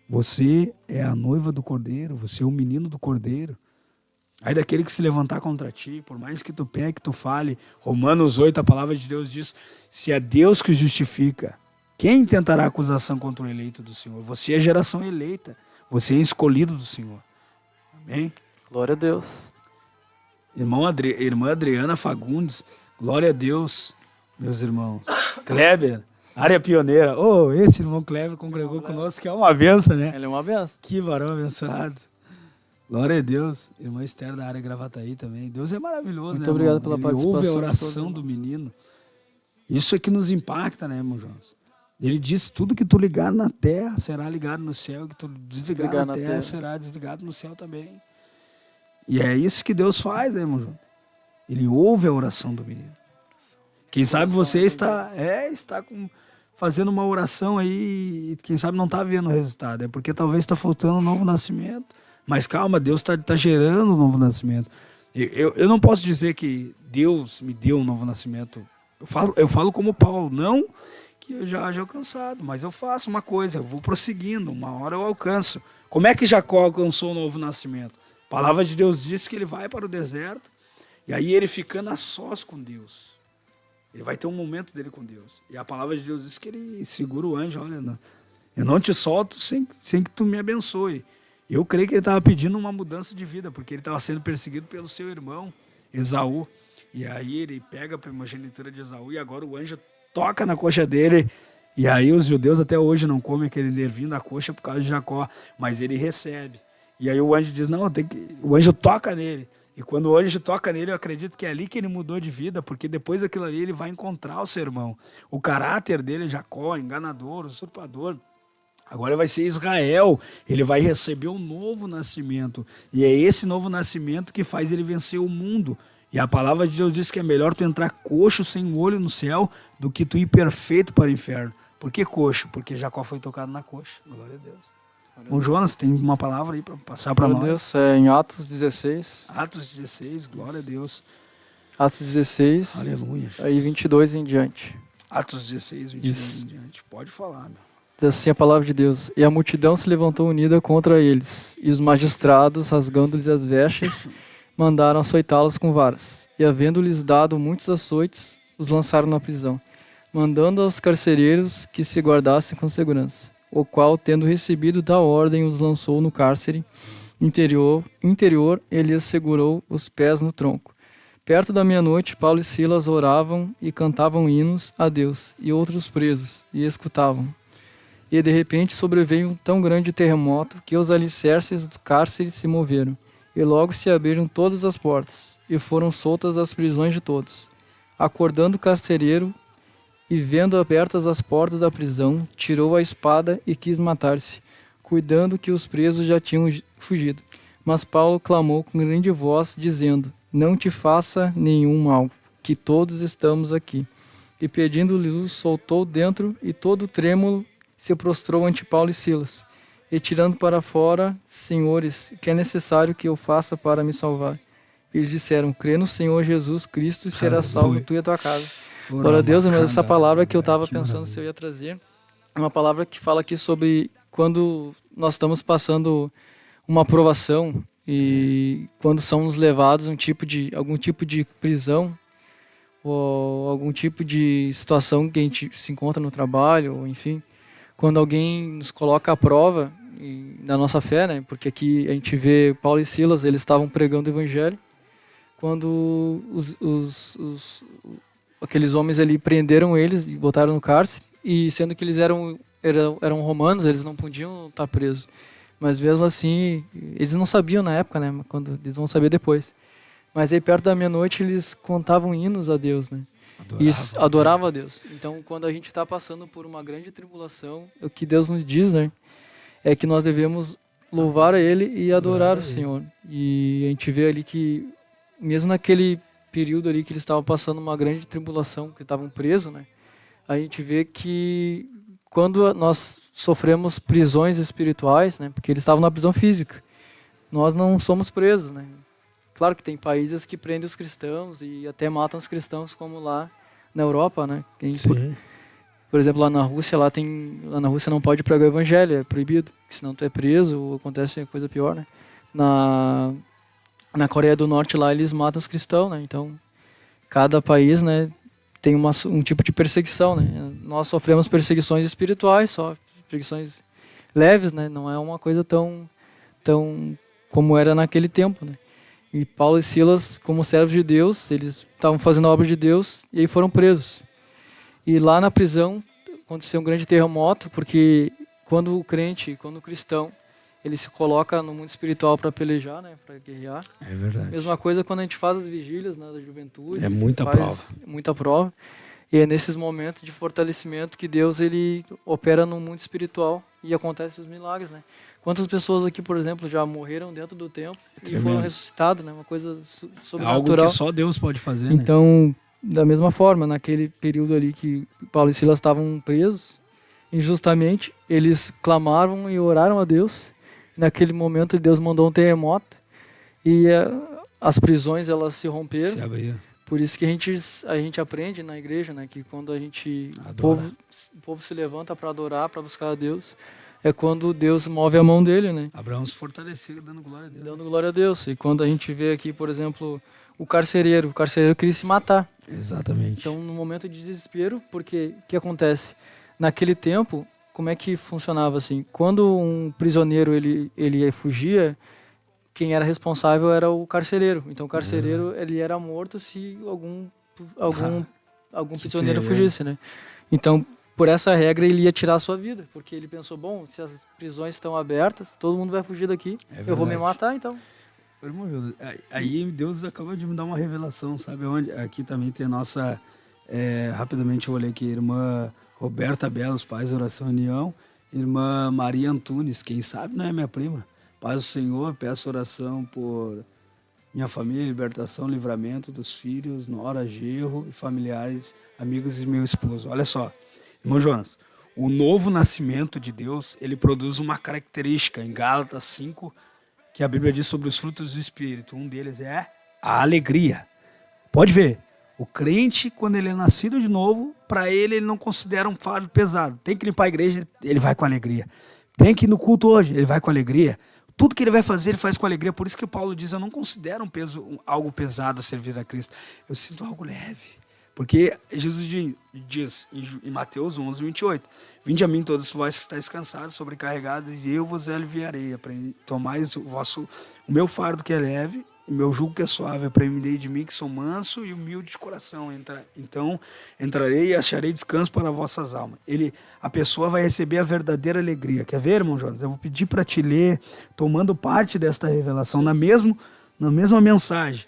você é a noiva do Cordeiro, você é o menino do Cordeiro. Aí daquele que se levantar contra ti, por mais que tu peque, que tu fale, Romanos 8, a palavra de Deus diz, se é Deus que justifica, quem tentará acusação contra o eleito do Senhor? Você é geração eleita, você é escolhido do Senhor. Amém? Glória a Deus. Irmã Adriana Fagundes, glória a Deus, meus irmãos. Kleber, área pioneira. Esse irmão Kleber congregou conosco, que é uma benção, né? Ele é uma benção. Que varão abençoado. Glória a Deus. Irmã Esther da área Gravataí também. Deus é maravilhoso, muito obrigado pela participação. Ele ouve a oração do menino. Isso é que nos impacta, né, irmão Jonas? Ele diz, tudo que tu ligar na terra será ligado no céu, que tu desligar na terra será desligado no céu também. E é isso que Deus faz, né, irmão Jonas? Ele ouve a oração do menino. Quem sabe você está fazendo uma oração aí e quem sabe não está vendo o resultado. É porque talvez está faltando um novo nascimento. Mas calma, Deus está gerando um novo nascimento. Eu não posso dizer que Deus me deu um novo nascimento. Eu falo como Paulo, não que eu já haja alcançado, mas eu faço uma coisa, eu vou prosseguindo, uma hora eu alcanço. Como é que Jacó alcançou o novo nascimento? A palavra de Deus diz que ele vai para o deserto, e aí ele ficando a sós com Deus. Ele vai ter um momento dele com Deus. E a palavra de Deus diz que ele segura o anjo, olha, Eu não te solto sem que tu me abençoe. Eu creio que ele estava pedindo uma mudança de vida, porque ele estava sendo perseguido pelo seu irmão, Esaú. E aí ele pega a primogenitura de Esaú e agora o anjo toca na coxa dele. E aí os judeus até hoje não comem aquele nervinho da coxa por causa de Jacó, mas ele recebe. E aí o anjo diz, não, o anjo toca nele. E quando o anjo toca nele, eu acredito que é ali que ele mudou de vida, porque depois daquilo ali ele vai encontrar o seu irmão. O caráter dele, Jacó, enganador, usurpador, agora vai ser Israel, ele vai receber um novo nascimento. E é esse novo nascimento que faz ele vencer o mundo. E a palavra de Deus diz que é melhor tu entrar coxo sem um olho no céu do que tu ir perfeito para o inferno. Por que coxo? Porque Jacó foi tocado na coxa. Glória a Deus. O Jonas, tem uma palavra aí para passar para nós? Glória a Deus, em Atos 16. Atos 16, glória a Deus. Atos 16, aleluia. Aí 22 em diante. Atos 16, 22 em diante. Pode falar, meu. Diz assim a palavra de Deus. E a multidão se levantou unida contra eles, e os magistrados, rasgando-lhes as vestes, mandaram açoitá-los com varas. E havendo-lhes dado muitos açoites, os lançaram na prisão, mandando aos carcereiros que se guardassem com segurança. O qual, tendo recebido da ordem, os lançou no cárcere interior e lhes segurou os pés no tronco. Perto da meia-noite, Paulo e Silas oravam e cantavam hinos a Deus, e outros presos, e escutavam. E de repente sobreveio um tão grande terremoto que os alicerces do cárcere se moveram, e logo se abriram todas as portas, e foram soltas as prisões de todos. Acordando o carcereiro, e vendo abertas as portas da prisão, tirou a espada e quis matar-se, cuidando que os presos já tinham fugido. Mas Paulo clamou com grande voz, dizendo, não te faça nenhum mal, que todos estamos aqui. E pedindo-lhe luz, soltou dentro, e todo trêmulo se prostrou ante Paulo e Silas. E tirando para fora, senhores, que é necessário que eu faça para me salvar? Eles disseram, crê no Senhor Jesus Cristo e será salvo tu e a tua casa. Glória a Deus, mas essa palavra que eu estava pensando se eu ia trazer, é uma palavra que fala aqui sobre quando nós estamos passando uma provação e quando somos levados a algum tipo de prisão ou algum tipo de situação que a gente se encontra no trabalho, ou enfim, quando alguém nos coloca à prova da nossa fé, né? Porque aqui a gente vê Paulo e Silas, eles estavam pregando o evangelho, quando aqueles homens ali prenderam eles e botaram no cárcere, e sendo que eles eram romanos, eles não podiam estar presos. Mas mesmo assim, eles não sabiam na época, né? Quando eles vão saber depois. Mas aí perto da meia-noite eles contavam hinos a Deus, né? Adoravam a Deus. Então, quando a gente está passando por uma grande tribulação, o que Deus nos diz, né? É que nós devemos louvar a Ele e adorar o Senhor. E a gente vê ali que, mesmo naquele período ali que eles estavam passando uma grande tribulação, que estavam presos, né? A gente vê que quando nós sofremos prisões espirituais, né? Porque eles estavam na prisão física, nós não somos presos, né? Claro que tem países que prendem os cristãos e até matam os cristãos, como lá na Europa, né? Por exemplo, lá na Rússia não pode pregar o evangelho, é proibido, porque senão tu é preso ou acontece coisa pior, né? Na Coreia do Norte lá eles matam os cristãos, né? Então, cada país, né, tem um tipo de perseguição, né? Nós sofremos perseguições espirituais, só perseguições leves, né? Não é uma coisa tão como era naquele tempo, né? E Paulo e Silas, como servos de Deus, eles estavam fazendo a obra de Deus e aí foram presos. E lá na prisão aconteceu um grande terremoto, porque quando o cristão, ele se coloca no mundo espiritual para pelejar, né, para guerrear. É verdade. Mesma coisa quando a gente faz as vigílias, né, da juventude. É muita prova. Muita prova. E é nesses momentos de fortalecimento que Deus ele opera no mundo espiritual e acontecem os milagres, né? Quantas pessoas aqui, por exemplo, já morreram dentro do templo e foram ressuscitadas, né? Uma coisa sobrenatural. Algo que só Deus pode fazer, né? Então, da mesma forma, naquele período ali que Paulo e Silas estavam presos, injustamente, eles clamaram e oraram a Deus. Naquele momento, Deus mandou um terremoto e as prisões elas se romperam. Se abriram. Por isso que a gente aprende na igreja, né, que quando o povo se levanta para adorar, para buscar a Deus, é quando Deus move a mão dele, né? Abraão se fortaleceu dando glória a Deus. Dando glória a Deus. E quando a gente vê aqui, por exemplo, o carcereiro queria se matar. Exatamente. Então, no momento de desespero, porque o que acontece? Naquele tempo, como é que funcionava assim? Quando um prisioneiro ele fugia, quem era responsável era o carcereiro. Então o carcereiro ele era morto se algum prisioneiro fugisse, né? Então, por essa regra, ele ia tirar a sua vida, porque ele pensou, bom, se as prisões estão abertas, todo mundo vai fugir daqui, eu vou me matar, então. Irmão, aí Deus acaba de me dar uma revelação, sabe onde? Aqui também tem a nossa, rapidamente eu olhei aqui, irmã Roberta Bela, os pais da Oração União, irmã Maria Antunes, quem sabe não é minha prima. Paz do Senhor, peço oração por minha família, libertação, livramento dos filhos, nora, genro e familiares, amigos e meu esposo. Olha só, irmão Jonas, o novo nascimento de Deus, ele produz uma característica em Gálatas 5, que a Bíblia diz sobre os frutos do Espírito. Um deles é a alegria. Pode ver, o crente, quando ele é nascido de novo, para ele não considera um fardo pesado. Tem que limpar a igreja, ele vai com alegria. Tem que ir no culto hoje, ele vai com alegria. Tudo que ele vai fazer, ele faz com alegria. Por isso que Paulo diz, eu não considero algo pesado a servir a Cristo. Eu sinto algo leve. Porque Jesus diz em Mateus 11, 28, vinde a mim todos vós que estáis cansados, sobrecarregados, e eu vos aliviarei. Tomais o meu fardo que é leve, e meu jugo que é suave. Aprendei de mim que sou manso e humilde de coração. Então entrarei e acharei descanso para vossas almas. A pessoa vai receber a verdadeira alegria. Quer ver, irmão Jonas? Eu vou pedir para te ler, tomando parte desta revelação, na mesma mensagem.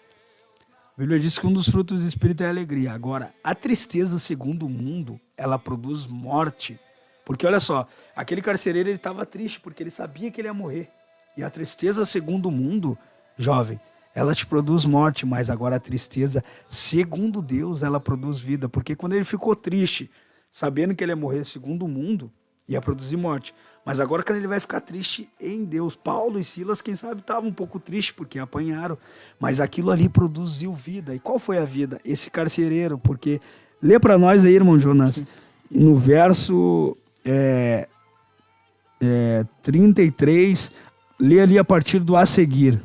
A Bíblia diz que um dos frutos do Espírito é a alegria. Agora, a tristeza, segundo o mundo, ela produz morte. Porque, olha só, aquele carcereiro ele estava triste porque ele sabia que ele ia morrer. E a tristeza, segundo o mundo, jovem, ela te produz morte. Mas agora a tristeza, segundo Deus, ela produz vida. Porque quando ele ficou triste, sabendo que ele ia morrer, segundo o mundo, ia produzir morte. Mas agora quando ele vai ficar triste em Deus, Paulo e Silas, quem sabe, estavam um pouco tristes porque apanharam, mas aquilo ali produziu vida. E qual foi a vida? Esse carcereiro, porque, lê para nós aí, irmão Jonas, no verso 33, lê ali a partir do a seguir.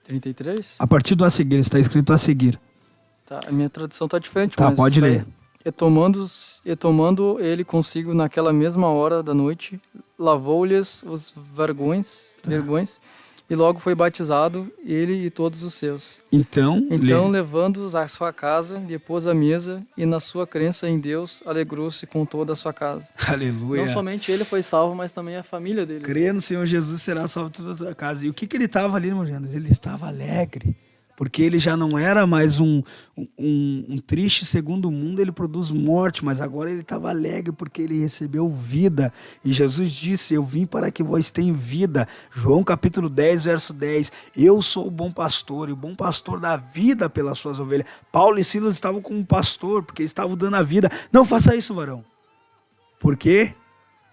33? A partir do a seguir, está escrito a seguir. Tá, a minha tradução está diferente. Tá, mas pode ler. E tomando ele consigo naquela mesma hora da noite, lavou-lhes os vergões, e logo foi batizado, ele e todos os seus. Então levando-os à sua casa, depois à mesa, e na sua crença em Deus, alegrou-se com toda a sua casa. Aleluia. Não somente ele foi salvo, mas também a família dele. Crê no Senhor Jesus, será salvo toda a tua casa. E o que ele estava ali, irmão Jonas? Ele estava alegre. Porque ele já não era mais um triste segundo o mundo, ele produz morte, mas agora ele estava alegre porque ele recebeu vida. E Jesus disse, eu vim para que vós tenham vida. João capítulo 10, verso 10, eu sou o bom pastor, e o bom pastor dá vida pelas suas ovelhas. Paulo e Silas estavam como pastor, porque eles estavam dando a vida. Não faça isso, varão. Porque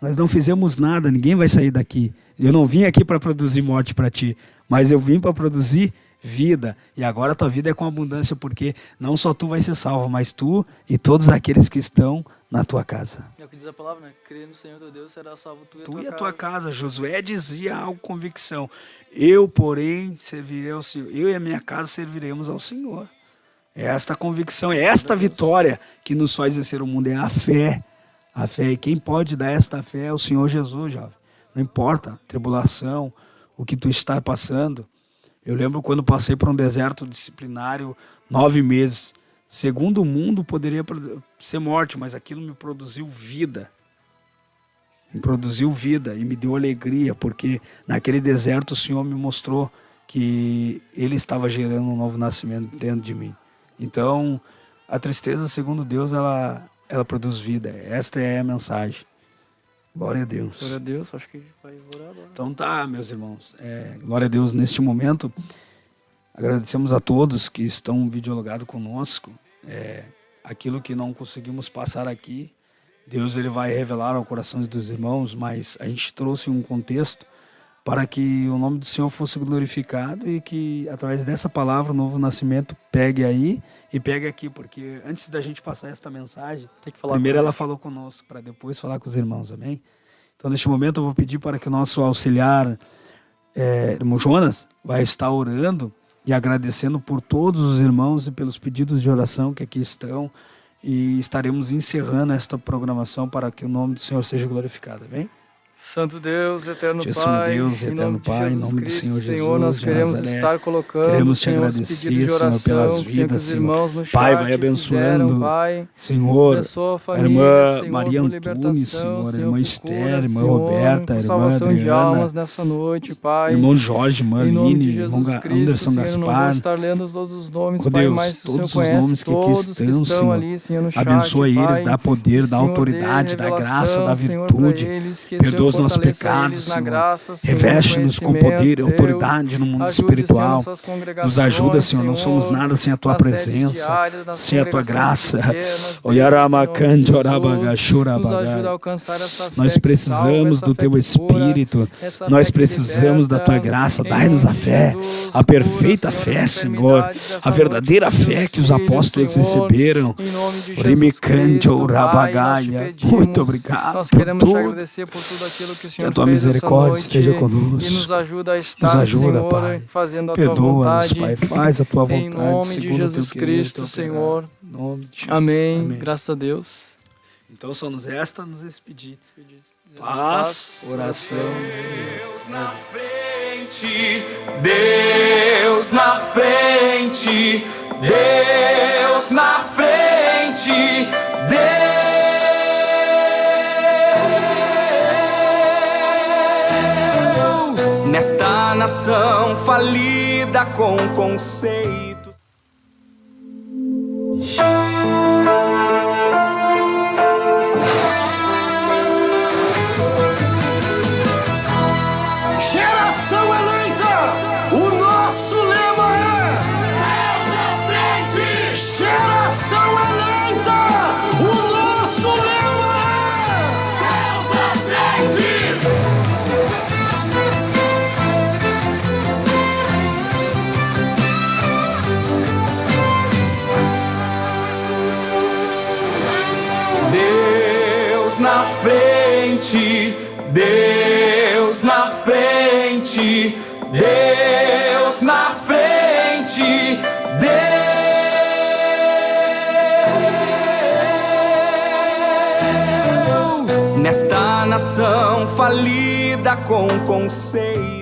nós não fizemos nada, ninguém vai sair daqui. Eu não vim aqui para produzir morte para ti, mas eu vim para produzir vida, e agora a tua vida é com abundância, porque não só tu vai ser salvo, mas tu e todos aqueles que estão na tua casa. É o que diz a palavra, né? Crê no Senhor teu Deus, será salvo tu e a tua casa. Josué dizia algo com convicção, eu porém servirei ao Senhor, eu e a minha casa serviremos ao Senhor. É esta convicção, é esta vitória que nos faz vencer o mundo, é a fé. A fé, e quem pode dar esta fé é o Senhor Jesus, jovem. Não importa a tribulação, o que tu está passando. Eu lembro quando passei por um deserto disciplinário 9 meses. Segundo o mundo, poderia ser morte, mas aquilo me produziu vida. Me produziu vida e me deu alegria, porque naquele deserto o Senhor me mostrou que Ele estava gerando um novo nascimento dentro de mim. Então, a tristeza, segundo Deus, ela produz vida. Esta é a mensagem. Glória a Deus. Glória a Deus, acho que vai orar agora. Então tá, meus irmãos. Glória a Deus neste momento. Agradecemos a todos que estão videologados conosco. Aquilo que não conseguimos passar aqui, Deus ele vai revelar ao coração dos irmãos, mas a gente trouxe um contexto para que o nome do Senhor fosse glorificado e que através dessa palavra, o novo nascimento, pegue aí e pegue aqui, porque antes da gente passar esta mensagem, primeiro ela falou conosco, para depois falar com os irmãos, amém? Então neste momento eu vou pedir para que o nosso auxiliar, irmão Jonas, vai estar orando e agradecendo por todos os irmãos e pelos pedidos de oração que aqui estão, e estaremos encerrando esta programação para que o nome do Senhor seja glorificado, bem? Santo Deus, eterno Pai, Deus, eterno Pai, em nome do Senhor Jesus, Senhor, nós queremos estar colocando, queremos te agradecer, de oração, Senhor, pelas vidas, Senhor, irmãos no chat Pai, vai abençoando, fizeram, Pai, Senhor, família, a irmã Senhor, Maria Antunes, Senhor, a irmã Esther, a irmã Roberta, a irmã salvação de Adriana, almas nessa noite, Pai, irmão Jorge, irmã Aline, irmão Anderson Senhor, Gaspar, não vou estar lendo todos os nomes, oh, Pai, Deus, mas todos o Senhor conhece os nomes que aqui estão, Senhor, ali, Senhor, no chat, abençoa eles, Pai, dá poder, dá Senhor, autoridade, dá graça, dá Senhor, virtude, perdoa os nossos pecados, Senhor, reveste-nos com poder e autoridade no mundo espiritual, nos ajuda, Senhor, não somos nada sem a Tua presença, sem a Tua graça. Nós precisamos do Teu Espírito, nós precisamos da Tua graça, dai-nos a fé, a perfeita fé, Senhor, a verdadeira fé que os apóstolos receberam. Muito obrigado nós queremos por te tudo. agradecer por tudo aquilo que o Senhor Que a Tua fez misericórdia essa esteja noite conosco. e nos ajuda a estar, Nos ajuda, Senhor, Pai. fazendo a Tua Perdoa-nos, vontade. Pai. Faz a Tua vontade. Em nome de segundo Jesus o Teu querer, Cristo, Teu Senhor. Em nome de Jesus. Amém. Amém. Graças a Deus. Então só nos resta nos despedir. Paz, oração. Deus na frente, Deus na frente, Deus na frente, Deus nesta nação falida com conceitos. Geração eleita, o nosso lema é Deus à frente. Geração eleita, o nosso lema é Deus à frente. Deus na frente, Deus na frente, Deus na frente, Deus nesta nação falida com conceito.